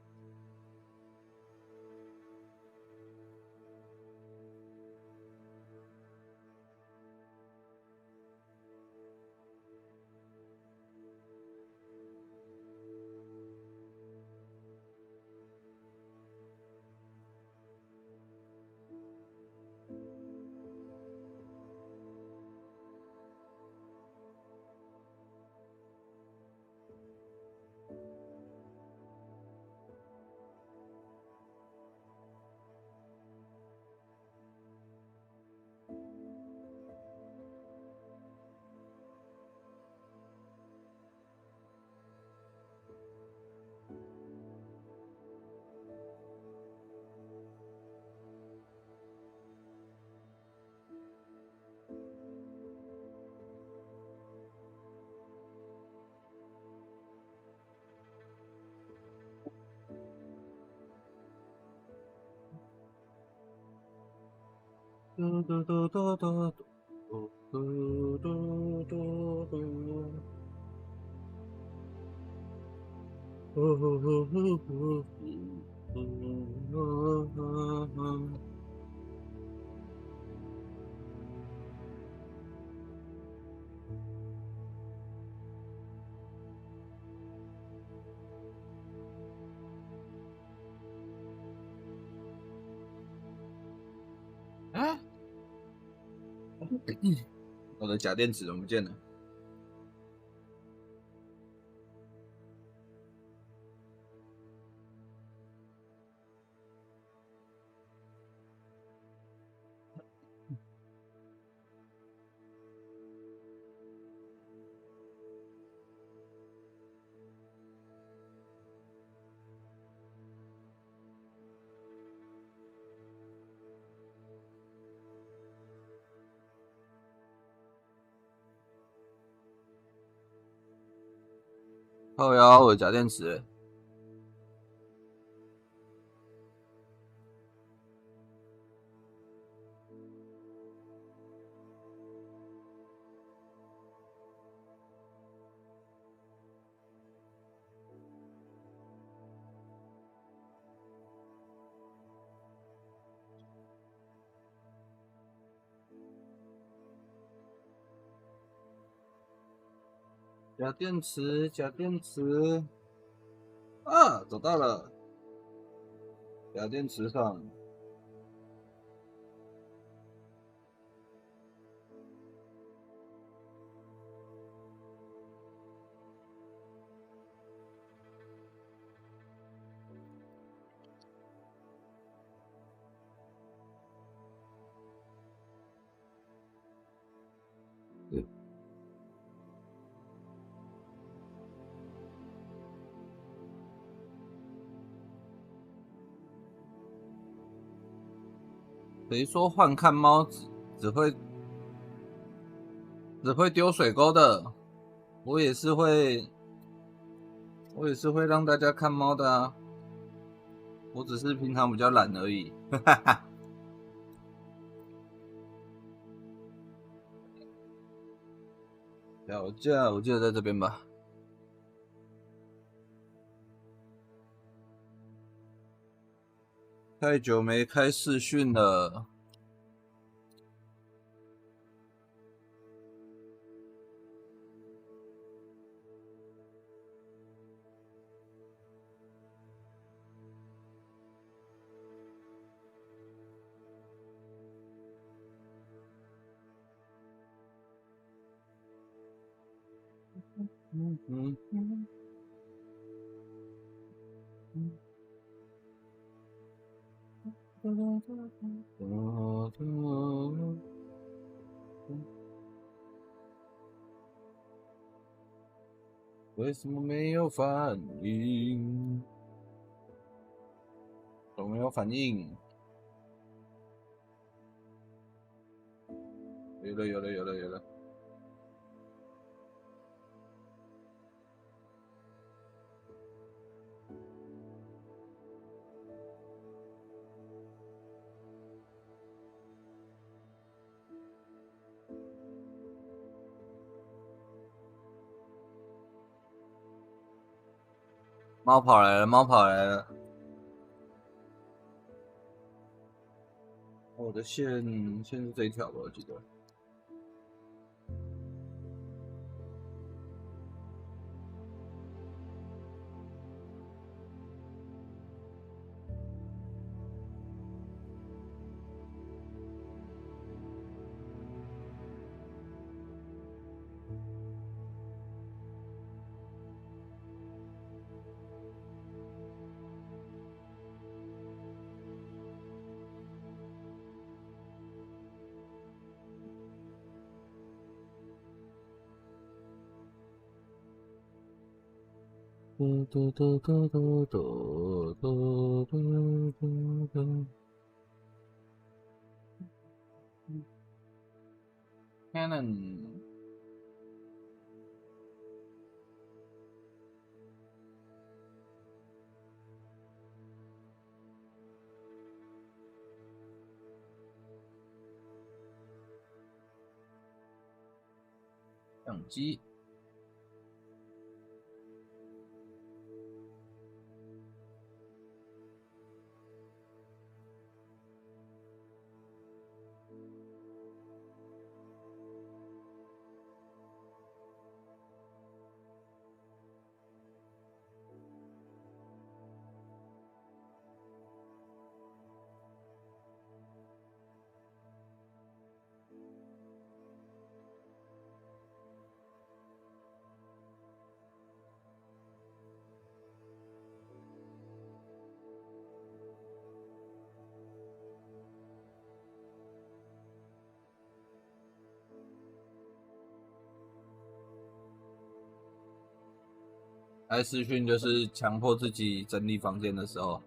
[SPEAKER 1] 嘟嘟嘟嘟嘟嘟嘟嘟嘟嘟。啊！我的假电池怎么不见了？靠腰，我的假电池。假电池，假电池，啊，找到了，假电池上。谁说换看猫只会丢水沟的？我也是会让大家看猫的啊。我只是平常比较懒而已。哈哈。我记得在这边吧。太久没开视讯了。为什么没有反应？有没有反应？有了，有了，有了，有了。猫跑来了，猫跑来了。我的线是这一条吧，我记得。嘟嘟嘟嘟嘟嘟嘟嘟嘟嘟。Cannon。相机。开视讯就是强迫自己整理房间的时候。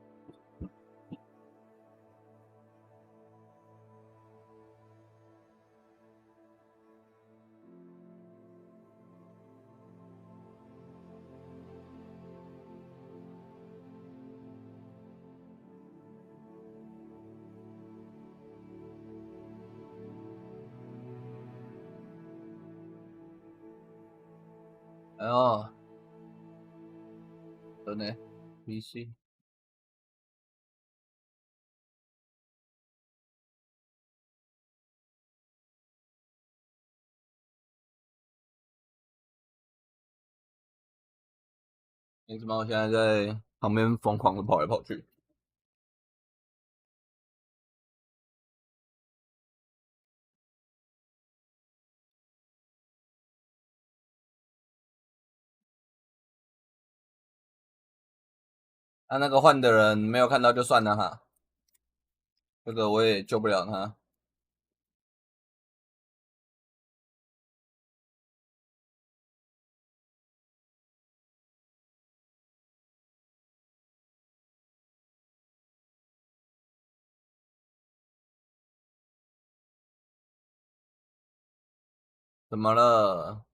[SPEAKER 1] 哎呦，真的 PC。没什么，我现在在旁边疯狂的跑来跑去。那个换的人没有看到就算了哈，这个我也救不了他。怎么了？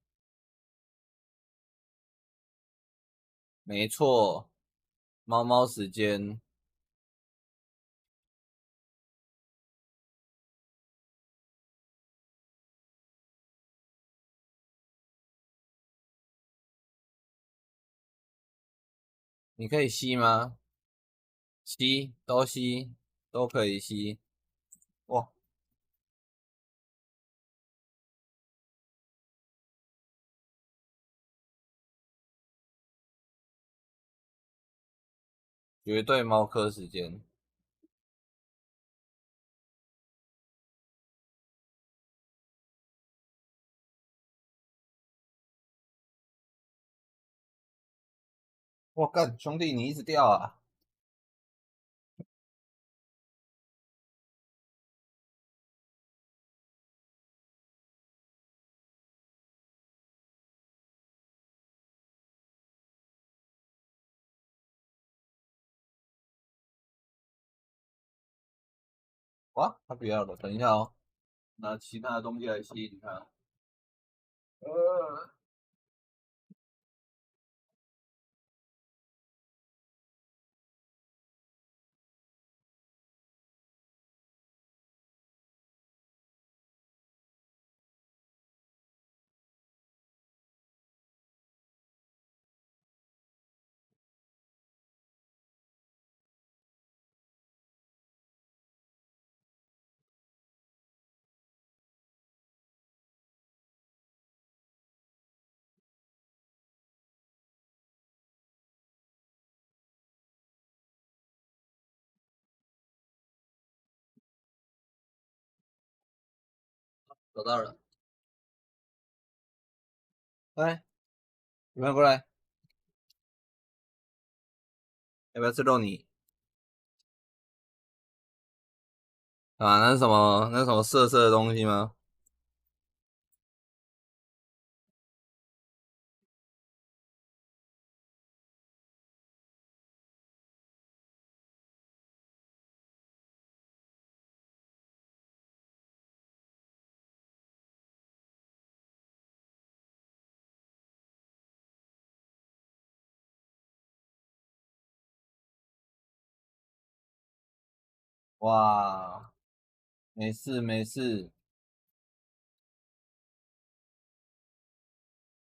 [SPEAKER 1] 没错，猫猫时间。你可以吸吗？吸，都吸，都可以吸。哇，绝对猫科时间。我干，兄弟，你一直掉啊！哇，他不要了，等一下哦，拿其他的东西来吸引他。找到了，来，你们过来，要不要吃肉泥？啊，那是什么？那是什么色色的东西吗？哇，没事没事。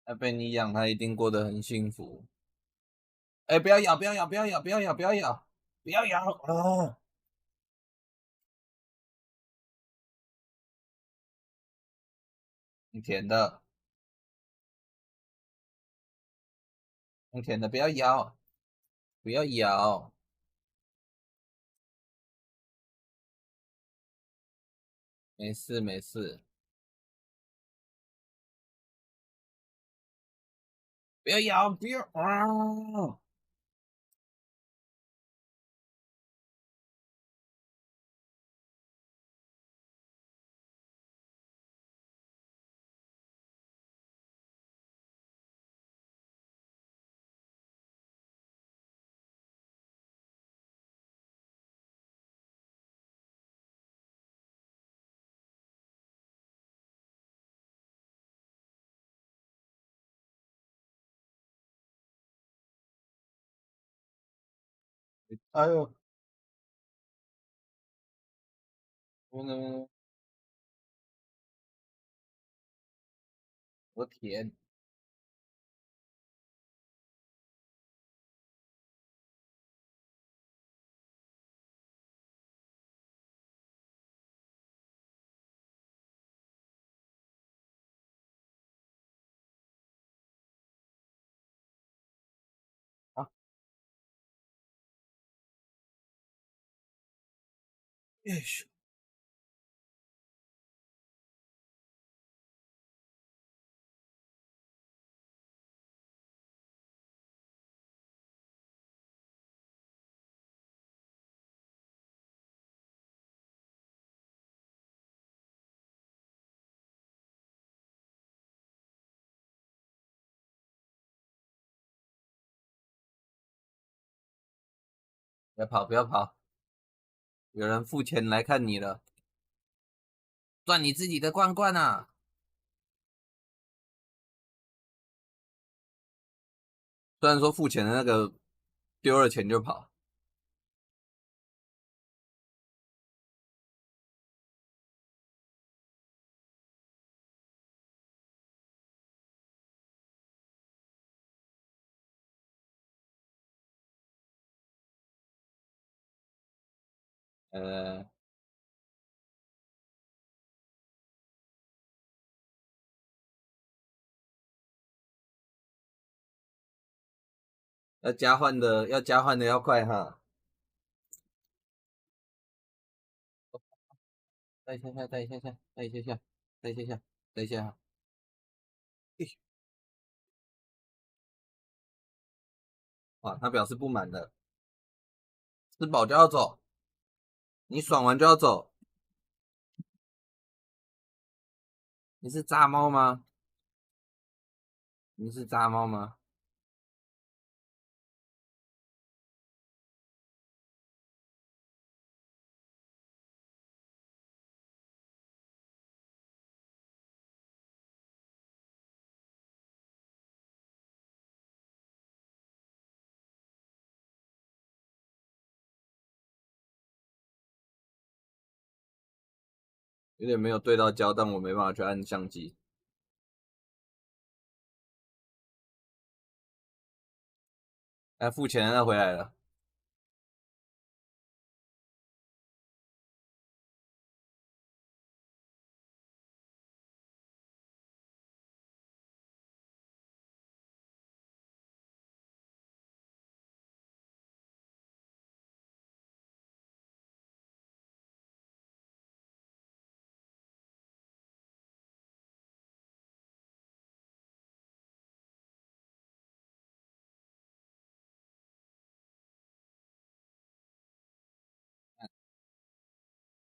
[SPEAKER 1] 他被你养，他一定过得很幸福。哎，不要咬，不要咬，不要咬，不要咬，不要咬，不要咬啊！用甜的，用甜的，不要咬，不要咬。没事没事，不要咬，不要啊！哎呦，不能，我甜。啊，也是。不要跑，不要跑，有人付钱来看你了，赚你自己的罐罐啊！虽然说付钱的那个丢了钱就跑，呃，要交换的要快哈，再一下下，再一下下，再一下下，再一下下，再一下下。哇，他表示不满了，吃饱就要走，你爽完就要走，你是渣猫吗？你是渣猫吗？有点没有对到焦，但我没办法去按相机。哎，付钱了，回来了。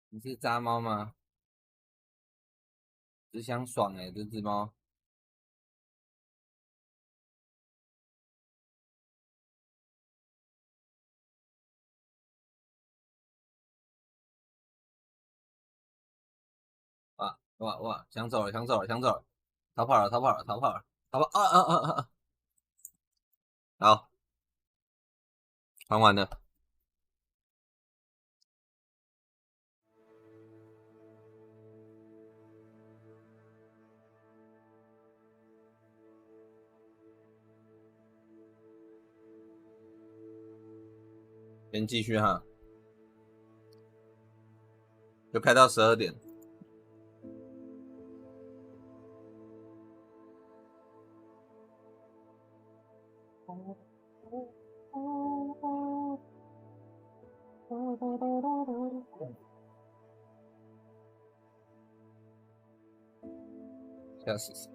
[SPEAKER 1] 你是渣猫吗？只想爽这只猫。哇哇哇！想走了，想走了，想走了，逃跑了，逃跑了，逃跑了，逃跑！啊！好，还完了。先继续哈，就开到12点。吓死谁！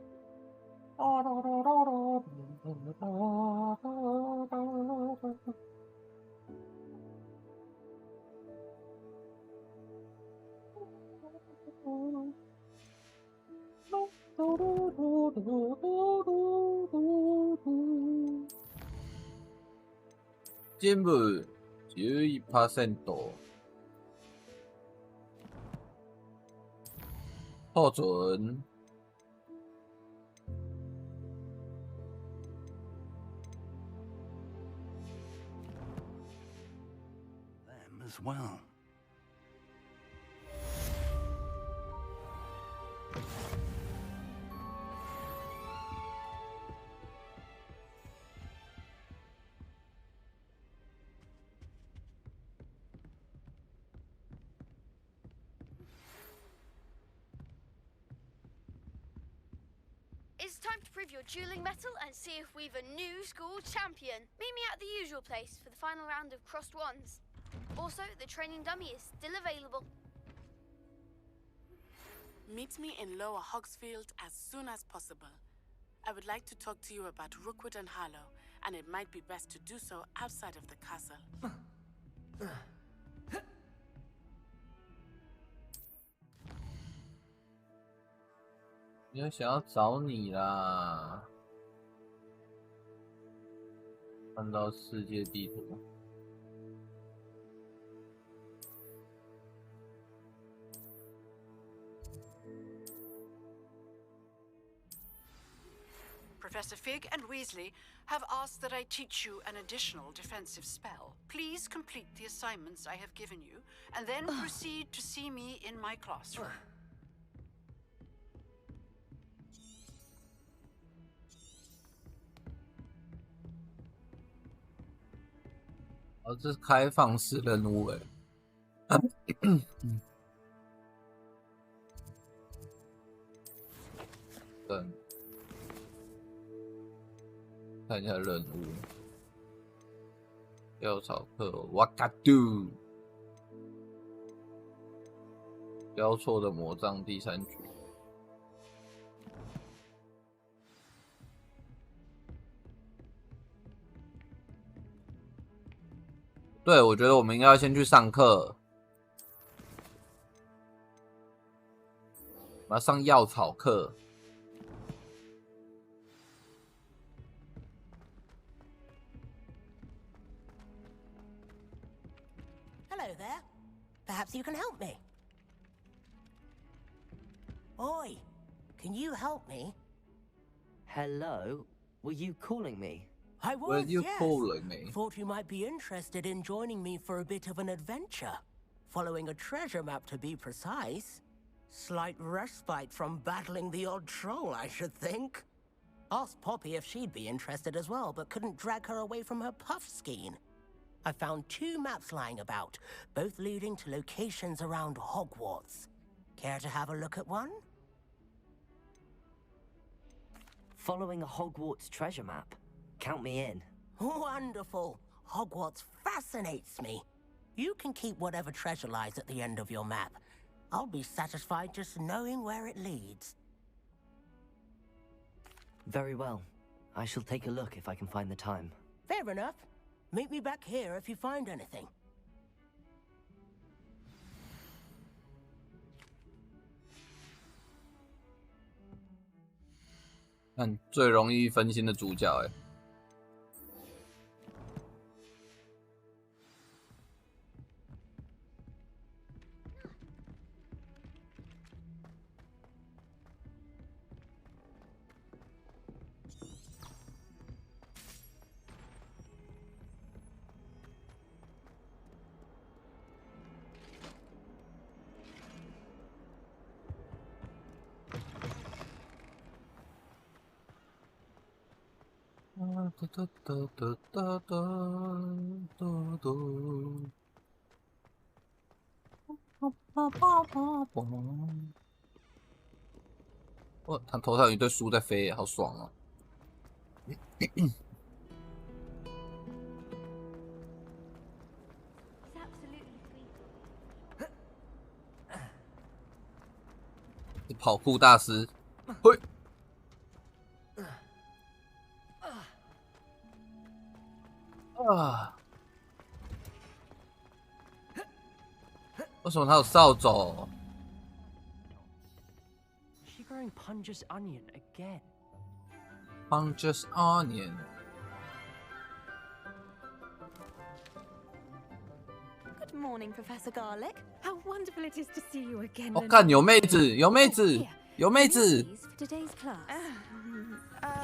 [SPEAKER 1] 进步11%，破准。
[SPEAKER 4] Them as well.
[SPEAKER 11] It's time to prove your dueling mettle and see if we've a new school champion. Meet me at the usual place for the final round of crossed wands. Also, the training dummy is still available.
[SPEAKER 18] Meet me in Lower Hogsfield as soon as possible. I would like to talk to you about Rookwood and Harlow, and it might be best to do so outside of the castle.
[SPEAKER 1] 没有想要找你啦，看到世界地图。
[SPEAKER 7] Professor Fig and Weasley have asked that I teach you an additional defensive spell. Please complete the assignments I have given you, and then proceed to see me in my classroom.
[SPEAKER 1] 哦，这是开放式任务诶。等，看一下任务。药草课，What can do？ 交错的魔杖第3局。对，我觉得我们应该要先去上课。我要上药草课。
[SPEAKER 8] Hello there. Perhaps you can help me. Oi, can you help me?
[SPEAKER 3] Hello? Were you calling me?
[SPEAKER 8] I was,
[SPEAKER 1] Were you
[SPEAKER 8] yes.
[SPEAKER 1] calling me?
[SPEAKER 8] Thought you might be interested in joining me for a bit of an adventure. Following a treasure map, to be precise. Slight respite from battling the odd troll, I should think. Asked Poppy if she'd be interested as well, but couldn't drag her away from her puff skein. I found 2 maps lying about, both leading to locations around Hogwarts. Care to have a look at one?
[SPEAKER 3] Following a Hogwarts treasure map? Count me in.
[SPEAKER 8] Wonderful. Hogwarts fascinates me. You can keep whatever treasure lies at the end of your map. I'll be satisfied just knowing where it leads.
[SPEAKER 3] Very well. I shall take a look if I can find the time.
[SPEAKER 8] Fair enough. Meet me back here if you find anything.
[SPEAKER 1] 看最容易分心的主角，哎。哦，他头上有一堆书在飞，好爽哦！跑酷大师，嘿，啊！为什么他有扫帚
[SPEAKER 10] She growing Punja's onion again.？Punja's
[SPEAKER 1] onion。
[SPEAKER 9] Good morning, Professor Garlic. How wonderful it is to see you again.
[SPEAKER 1] 哦，看有妹子，有妹子，有妹子。
[SPEAKER 9] For today's class.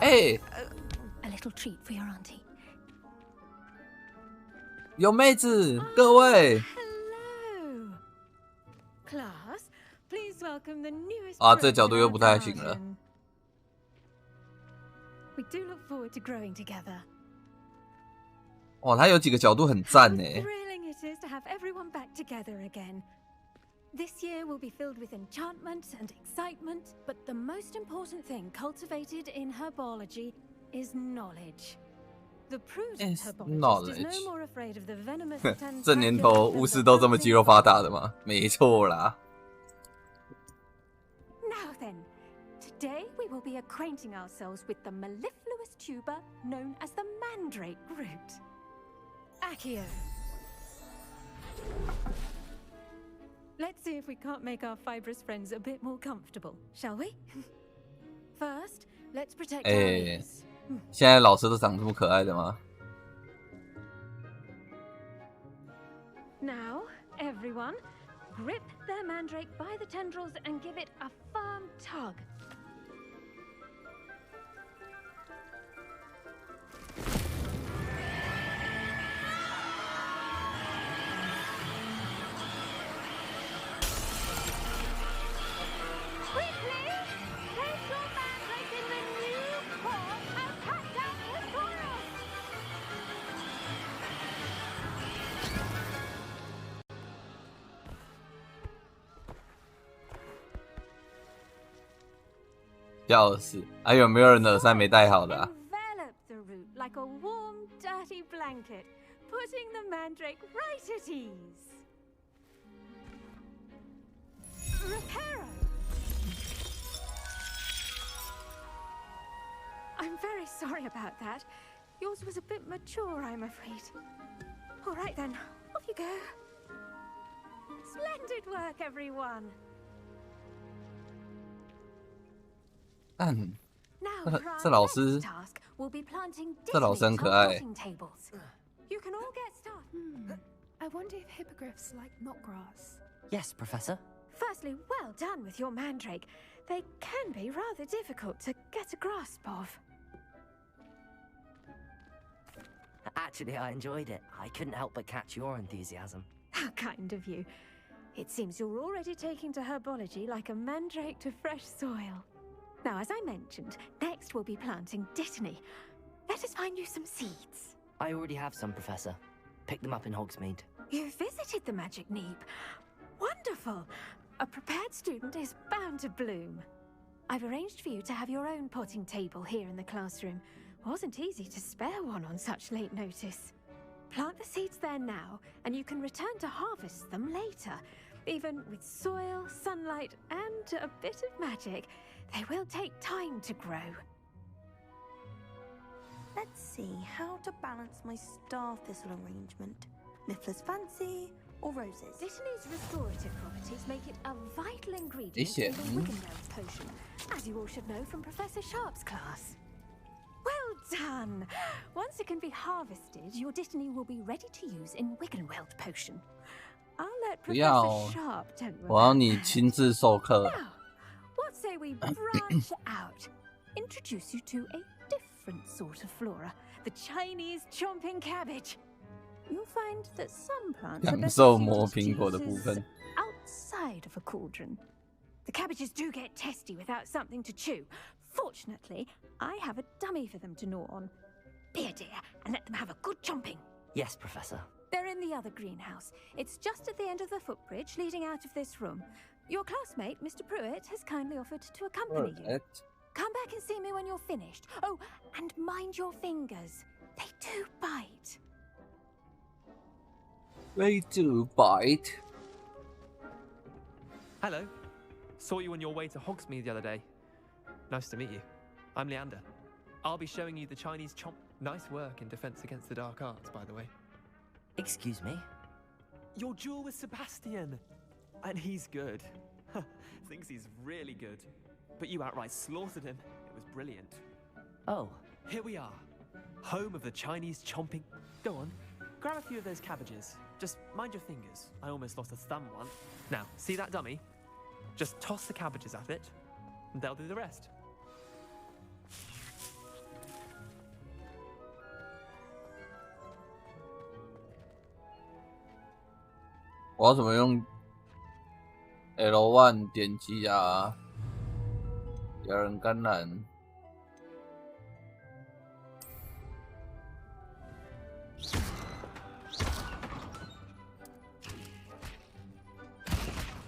[SPEAKER 1] 哎，
[SPEAKER 9] A little treat for your auntie.
[SPEAKER 1] 有妹子，各位。
[SPEAKER 9] Hello, class. Please welcome the newest.
[SPEAKER 1] 啊，这角度又不太行了。
[SPEAKER 9] We do look forward to growing together.
[SPEAKER 1] 哇，他有几个角度很赞呢。
[SPEAKER 9] Thrilling it is to have everyone back together again. This year will be filled with enchantment and excitement, but the most important thing cultivated in herbology is knowledge. The Prussian herbologist is no more afraid of the venomous
[SPEAKER 1] 这年头巫师都这么肌肉发达的吗？没错啦。
[SPEAKER 9] Now then, today we will be acquainting ourselves with the mellifluous tuber known as the mandrake root. Accio. Let's see if we can't make our fibrous friends a bit more comfortable, shall we? First, let's protect our ears.
[SPEAKER 1] 现在老师都长这么可爱的吗？
[SPEAKER 9] Now, everyone, grip their mandrake by the tendrils and give it a firm tug. Quickly, place your mandrake in the new core and cut down the soil.
[SPEAKER 1] 笑死！还有没有人的耳塞没戴好的啊？
[SPEAKER 9] Envelop the root like a warm, dirty blanket, putting the mandrake right at ease. Reparo! I'm very sorry about that. Yours was a bit mature, I'm afraid. All right then, off you go. Splendid work, everyone.
[SPEAKER 1] 但
[SPEAKER 9] Now,
[SPEAKER 1] 这老师，
[SPEAKER 9] task will be planting
[SPEAKER 1] 这老师很可爱。
[SPEAKER 9] potting tables. You can all get started.
[SPEAKER 11] I wonder if hippogriffs like knotgrass.
[SPEAKER 3] Yes, Professor.
[SPEAKER 9] Firstly, well done with your mandrake. They can be rather difficult to get a grasp of.
[SPEAKER 3] Actually, I enjoyed it. I couldn't help but catch your enthusiasm.
[SPEAKER 9] How kind of you. It seems you're already taking to herbology like a mandrake to fresh soil. Now, as I mentioned, next we'll be planting dittany. Let us find you some seeds.
[SPEAKER 3] I already have some, Professor. Picked them up in Hogsmeade.
[SPEAKER 9] You visited the Magic Neep. Wonderful. A prepared student is bound to bloom. I've arranged for you to have your own potting table here in the classroom. Wasn't easy to spare one on such late notice. Plant the seeds there now, and you can return to harvest them later. Even with soil, sunlight, and a bit of magic, they will take time to grow.
[SPEAKER 2] Let's see how to balance my star thistle arrangement. Niffler's fancy or roses?
[SPEAKER 9] Dittany's restorative properties make it a vital ingredient
[SPEAKER 1] Is
[SPEAKER 9] in
[SPEAKER 1] it?
[SPEAKER 9] the Wiggenweld potion, as you all should know from Professor Sharp's class. Well done! Once it can be harvested, your Dittany will be ready to use in Wiggenweld potion. I'll let
[SPEAKER 1] 不要
[SPEAKER 9] Professor Sharp tell you
[SPEAKER 1] 我要
[SPEAKER 9] about
[SPEAKER 1] 你
[SPEAKER 9] that.
[SPEAKER 1] 亲自授课。
[SPEAKER 9] What say we branch out? Introduce you to a different sort of flora, the Chinese chomping cabbage. You'll find that some plants are
[SPEAKER 1] 享
[SPEAKER 9] better
[SPEAKER 1] 受
[SPEAKER 9] suited
[SPEAKER 1] 磨
[SPEAKER 9] to
[SPEAKER 1] 苹果的部
[SPEAKER 9] uses
[SPEAKER 1] 分。
[SPEAKER 9] outside of a cauldron. The cabbages do get testy without something to chew. Fortunately, I have a dummy for them to gnaw on. here, dear, and let them have a good chomping.
[SPEAKER 3] Yes, Professor.
[SPEAKER 9] They're in the other greenhouse. It's just at the end of the footbridge leading out of this room. Your classmate, Mr. Pruitt, has kindly offered to accompany you. Come back and see me when you're finished. Oh, and mind your fingers. They do bite.
[SPEAKER 1] They do bite.
[SPEAKER 19] Hello. Saw you on your way to Hogsmeade the other day. Nice to meet you. I'm Leander. I'll be showing you the Chinese chomp. Nice work in Defense Against the Dark Arts, by the way.
[SPEAKER 3] Excuse me?
[SPEAKER 19] Your duel with Sebastian. And he's good. Thinks he's really good. But you outright slaughtered him. It was brilliant.
[SPEAKER 3] Oh.
[SPEAKER 19] Here we are. Home of the Chinese chomping. Go on. Grab a few of those cabbages. Just mind your fingers. I almost lost a thumb once. Now, see that dummy? Just toss the cabbages at it, and they'll do the rest.
[SPEAKER 1] 我要怎么用 L1 点击啊？有人感染。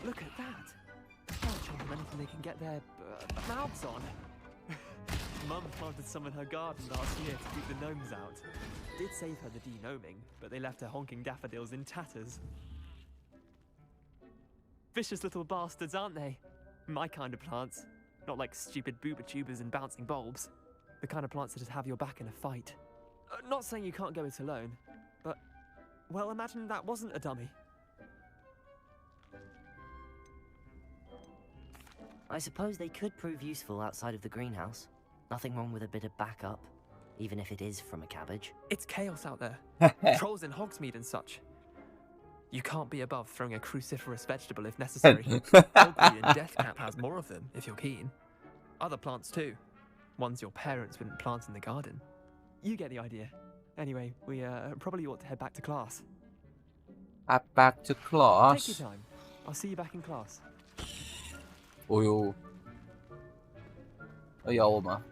[SPEAKER 19] Look at that! They'll chomp on anything they can get their mouths on. Mum planted some in her garden last year to keep the gnomes out. Did save her the de-gnoming, but they left her honking daffodils in tatters. Vicious little bastards, aren't they? My kind of plants. Not like stupid booba tubers and bouncing bulbs. The kind of plants that'd have your back in a fight. Not saying you can't go it alone, but, well, imagine that wasn't a dummy.
[SPEAKER 3] I suppose they could prove useful outside of the greenhouse. Nothing wrong with a bit of backup, even if it is from a cabbage.
[SPEAKER 19] It's chaos out there. Trolls in Hogsmeade and such. You can't be above throwing a cruciferous vegetable if necessary. Hogweed and Deathcap has more of them, if you're keen. Other plants too. Ones your parents wouldn't plant in the garden. You get the idea. Anyway, we probably ought to head back to class.
[SPEAKER 1] Back to class.
[SPEAKER 19] Take your time. I'll see you back in class.
[SPEAKER 1] 哦呦，要咬我吗？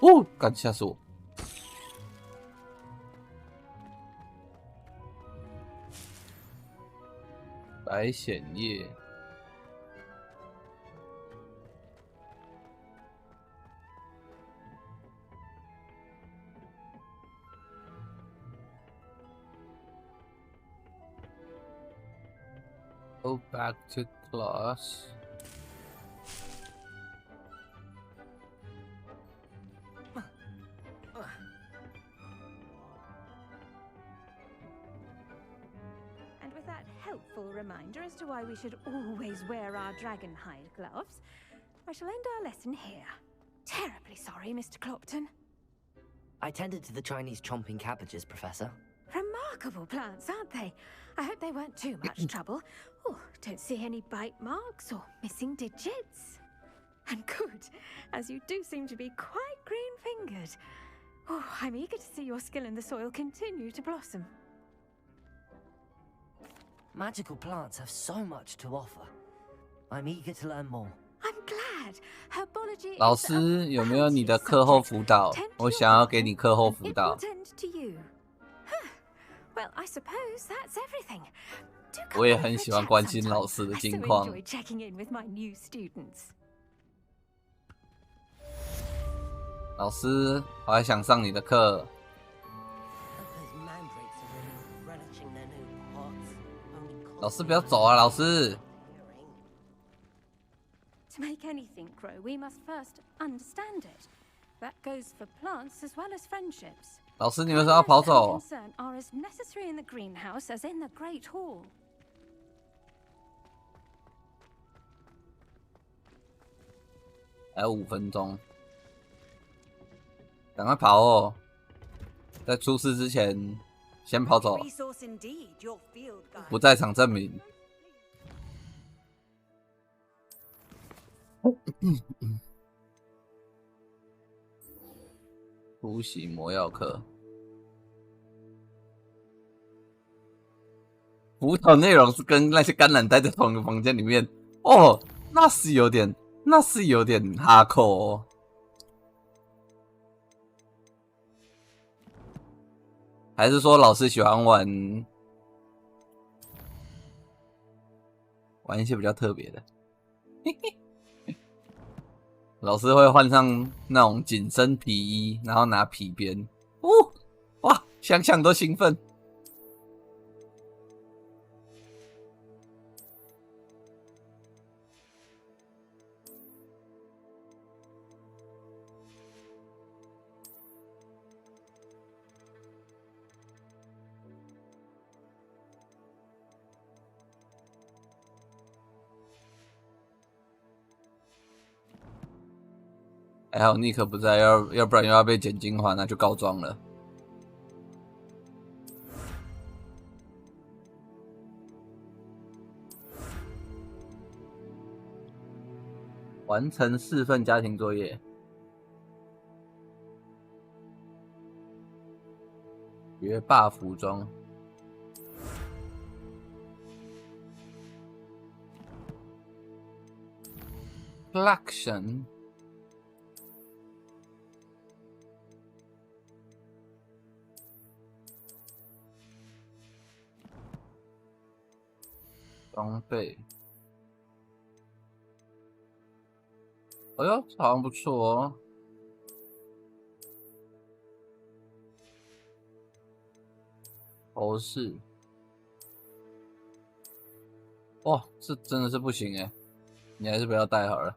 [SPEAKER 1] 哦，干吓死我！白藓叶。Go back to class.
[SPEAKER 9] And with that helpful reminder as to why we should always wear our dragonhide gloves, I shall end our lesson here. Terribly sorry, Mr. Clopton.
[SPEAKER 3] I tended to the Chinese chomping cabbages, Professor.
[SPEAKER 9] Remarkable plants, aren't they? I hope they weren't too much trouble. Oh, don't see any bite marks or missing digits. And good, as you do seem to be quite green-fingered. Oh, I'm eager to see your skill in the soil continue to blossom.
[SPEAKER 3] Magical plants have so much to offer. I'm eager to learn more.
[SPEAKER 9] I'm glad. Herbology
[SPEAKER 1] 老师，有没有你的课后辅导？我想要给你课后辅导。
[SPEAKER 9] to you. Well, I suppose that's everything.
[SPEAKER 1] 我也很喜欢关心老师的近况。
[SPEAKER 9] I so enjoy checking in with my new students.
[SPEAKER 1] 老师，我还想上你的课。老师，不要走啊！老师。
[SPEAKER 9] To make anything grow, we must first understand it. That goes for plants as well as friendships.
[SPEAKER 1] 老师，你为什么要跑走？
[SPEAKER 9] Concern are as necessary in the greenhouse as in the Great Hall.
[SPEAKER 1] 还有5分钟，赶快跑哦！在出事之前，先跑走。不在场证明。突袭魔药课，辅导内容是跟那些感染待在同一个房间里面。哦，那是有点哈扣哦。还是说老师喜欢玩一些比较特别的？老师会换上那种紧身皮衣，然后拿皮鞭。哇，想想都兴奋。还好尼克不在，要不然又要被剪精华，那就告状了。完成4份家庭作业。学霸服装。Collection。装备。哎呦，这好像不错哦。头饰。哇，这真的是不行哎，你还是不要戴好了。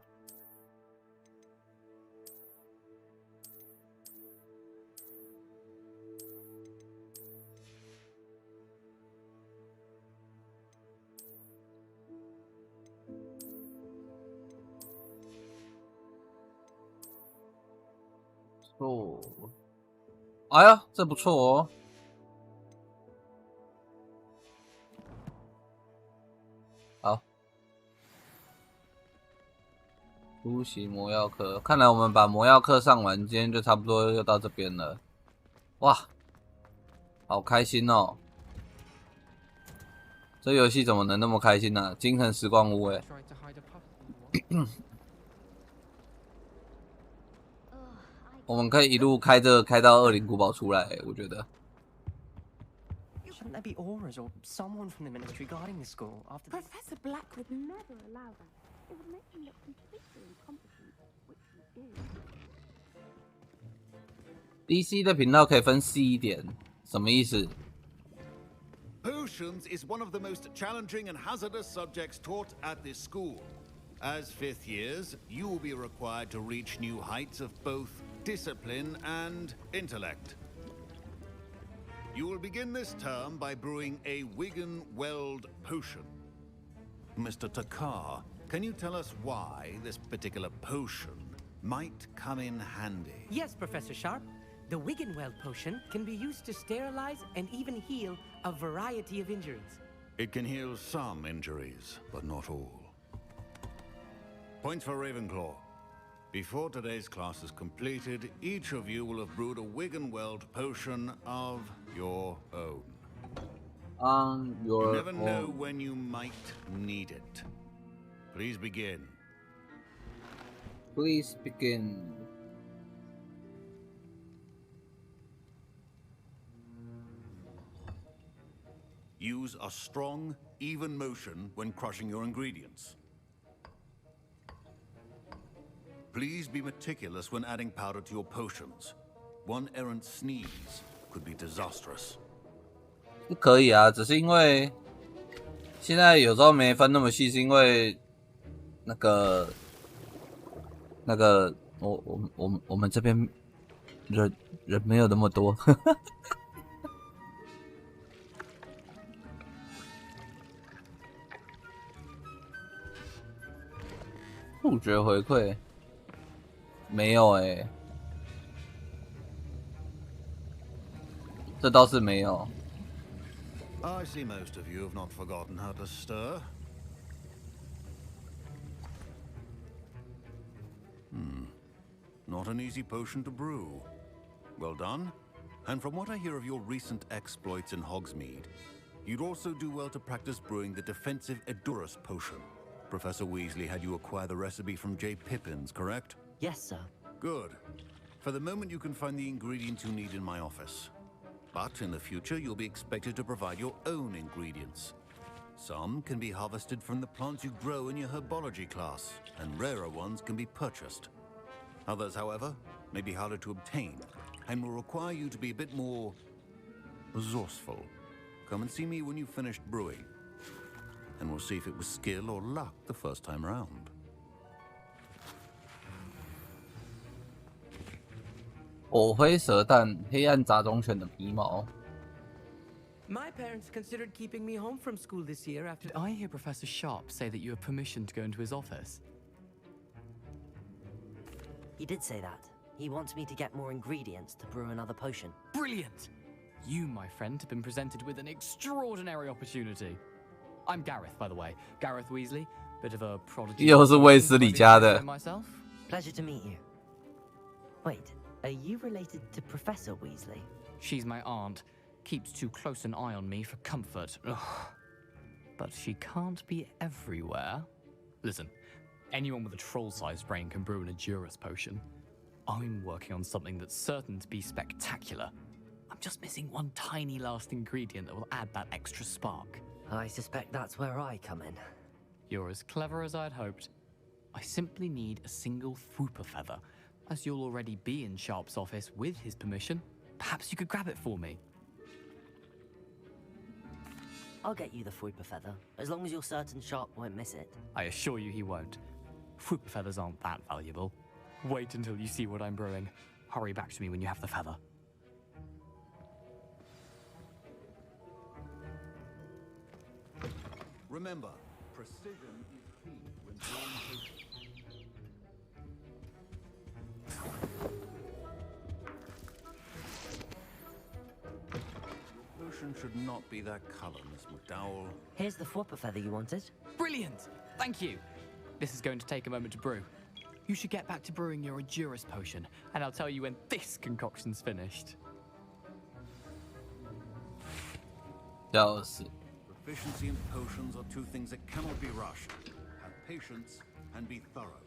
[SPEAKER 1] 哦，哎呀，这不错哦。好，出席魔药课，看来我们把魔药课上完，今天就差不多就到这边了。哇，好开心哦！这游戏怎么能那么开心呢、啊？精神时光屋哎。我们可以一路开着开到恶灵古堡出来，我觉得。
[SPEAKER 10] Shouldn't there be auras or someone from the ministry guarding the school after
[SPEAKER 11] Professor Black would never allow that. It would make him look completely incompetent, which he is.
[SPEAKER 1] DC 的频道可以分细一点，什么意思？
[SPEAKER 6] Potions is one of the most challenging and hazardous subjects taught at this school. As 5th years, you will be required to reach new heights of both discipline and intellect. You will begin this term by brewing a Wigan-Weld potion. Mr. Takar, can you tell us why this particular potion might come in handy?
[SPEAKER 20] Yes, Professor Sharp. The Wigan-Weld potion can be used to sterilize and even heal a variety of injuries.
[SPEAKER 6] It can heal some injuries, but not all. Points for Ravenclaw. Before today's class is completed, each of you will have brewed a Wigan-Weld potion of your own. You never know when you might need it. Please begin.
[SPEAKER 1] Please begin.
[SPEAKER 6] Use a strong, even motion when crushing your ingredients. Please be meticulous when adding powder to your potions. One errant sneeze could be disastrous.
[SPEAKER 1] 可以啊，只是因为现在有时候没分那么细，是因为那个我们这边人没有那么多。触觉回馈没有欸，这倒是没有。
[SPEAKER 6] I see most of you have not forgotten how to stir. Not an easy potion to brew. Well done. And from what I hear of your recent exploits in Hogsmeade, you'd also do well to practice brewing the defensive Edurus potion. Professor Weasley had you acquire the recipe from J. Pippins, correct?
[SPEAKER 3] Yes, sir.
[SPEAKER 6] Good. For the moment, you can find the ingredients you need in my office. But in the future, you'll be expected to provide your own ingredients. Some can be harvested from the plants you grow in your herbology class, and rarer ones can be purchased. Others, however, may be harder to obtain, and will require you to be a bit more resourceful. Come and see me when you've finished brewing, and we'll see if it was skill or luck the first time round.
[SPEAKER 1] 火灰蛇蛋、黑暗杂种犬的皮毛。
[SPEAKER 20] My parents considered keeping me home from school this year after.
[SPEAKER 21] Did I hear Professor Sharp say that you have permission to go into his office?
[SPEAKER 3] He did say that. He wants me to get more ingredients to brew another potion.
[SPEAKER 21] Brilliant! You, my friend, have been presented with an extraordinary opportunity. I'm Gareth, by the way. Gareth Weasley, bit of a prodigy.
[SPEAKER 1] 又是卫斯理家的。
[SPEAKER 3] Myself? Pleasure to meet you. Wait, are you related to Professor Weasley?
[SPEAKER 21] She's my aunt. Keeps too close an eye on me for comfort. Ugh. But she can't be everywhere. Listen, anyone with a troll-sized brain can brew an Edurus potion. I'm working on something that's certain to be spectacular. I'm just missing one tiny last ingredient that will add that extra spark.
[SPEAKER 3] I suspect that's where I come in.
[SPEAKER 21] You're as clever as I'd hoped. I simply need a single Fwooper feather. As you'll already be in Sharp's office with his permission, perhaps you could grab it for me.
[SPEAKER 3] I'll get you the Fwooper feather, as long as you're certain Sharp won't miss it.
[SPEAKER 21] I assure you he won't. Fwooper feathers aren't that valuable. Wait until you see what I'm brewing. Hurry back to me when you have the feather.
[SPEAKER 6] Remember, precision is key when brewing potions. Your potion should not be that color, Miss McDowell.
[SPEAKER 3] Here's the Fwooper feather you wanted.
[SPEAKER 21] Brilliant! Thank you. This is going to take a moment to brew. You should get back to brewing your Edurus potion, and I'll tell you when this concoction's finished.
[SPEAKER 6] Proficiency in potions are two things that cannot be rushed. Have patience and be thorough.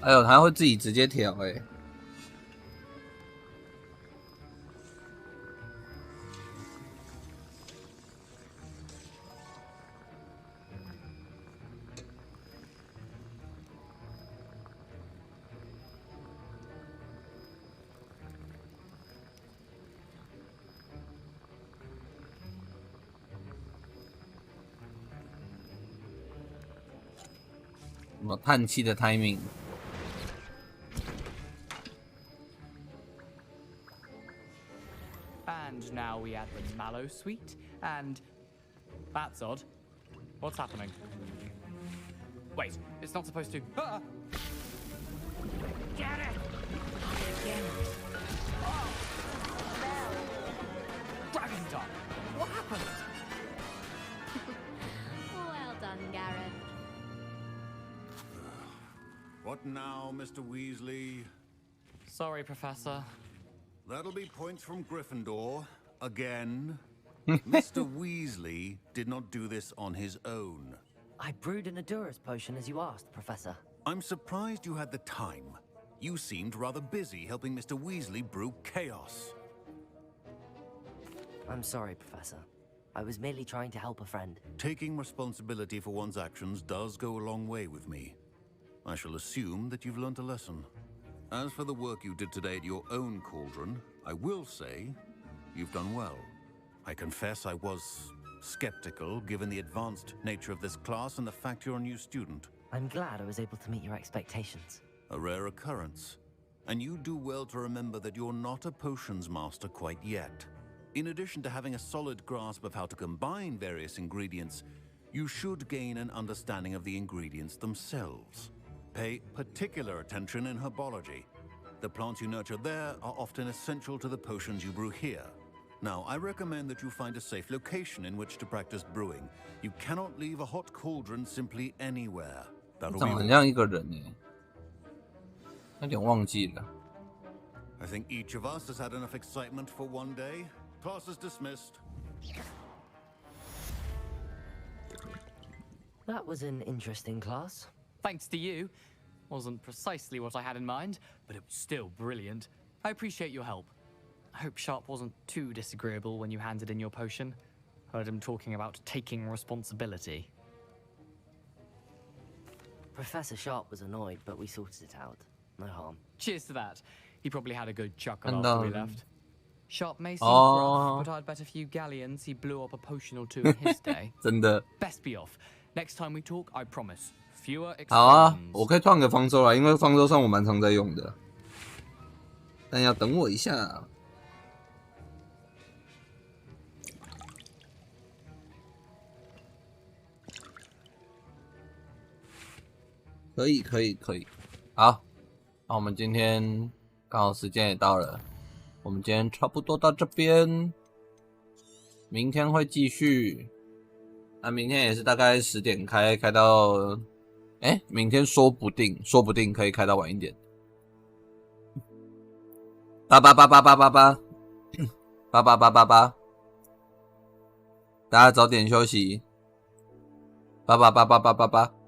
[SPEAKER 1] 哎呦，它会自己直接调哎。什么叹气的 timing？
[SPEAKER 21] And now we add the mallow sweet, and that's odd. What's happening? Wait, it's not supposed to. Ah! Get it! Oh! Dragon Dog! What happened?
[SPEAKER 5] Well done, Gareth.
[SPEAKER 6] What now, Mr. Weasley?
[SPEAKER 21] Sorry, Professor.
[SPEAKER 6] That'll be points from Gryffindor. Again. Mr. Weasley did not do this on his own.
[SPEAKER 3] I brewed an Edurus potion as you asked, Professor.
[SPEAKER 6] I'm surprised you had the time. You seemed rather busy helping Mr. Weasley brew chaos.
[SPEAKER 3] I'm sorry, Professor. I was merely trying to help a friend.
[SPEAKER 6] Taking responsibility for one's actions does go a long way with me. I shall assume that you've learnt a lesson. As for the work you did today at your own cauldron, I will say you've done well. I confess I was skeptical given the advanced nature of this class and the fact you're a new student.
[SPEAKER 3] I'm glad I was able to meet your expectations.
[SPEAKER 6] A rare occurrence. And you do well to remember that you're not a potions master quite yet. In addition to having a solid grasp of how to combine various ingredients, you should gain an understanding of the ingredients themselves. Pay particular attention in herbology. The plants you nurture there are often essential to the potions you brew here. Now, I recommend that you find a safe location in which to practice brewing. You cannot leave a hot cauldron simply anywhere. That'll
[SPEAKER 1] 长得
[SPEAKER 6] be
[SPEAKER 1] 很
[SPEAKER 6] all.
[SPEAKER 1] 像一个人耶，有点忘记了。
[SPEAKER 6] I think each of us has had enough excitement for one day. Class is dismissed.
[SPEAKER 3] That was an interesting class.
[SPEAKER 21] Thanks to you. Wasn't precisely what I had in mind, but it was still brilliant. I appreciate your help. I hope Sharp wasn't too disagreeable when you handed in your potion. Heard him talking about taking responsibility.
[SPEAKER 3] Professor Sharp was annoyed, but we sorted it out. No harm.
[SPEAKER 21] Cheers to that. He probably had a good chuckle
[SPEAKER 1] And,
[SPEAKER 21] after we left. Sharp may seem rough, but I'd bet a few galleons he blew up a potion or two in his day.
[SPEAKER 1] 真的。
[SPEAKER 21] Best be off. Next time we talk, I promise. Fewer
[SPEAKER 1] 好啊，
[SPEAKER 21] explosions.
[SPEAKER 1] 我可以创个方舟啦，因为方舟上我蛮常在用的，但要等我一下。可以，可以，可以。好，那我们今天刚好时间也到了，我们今天差不多到这边，明天会继续。那明天也是大概10点开到，明天说不定可以开到晚一点。88888888，大家早点休息。88888888。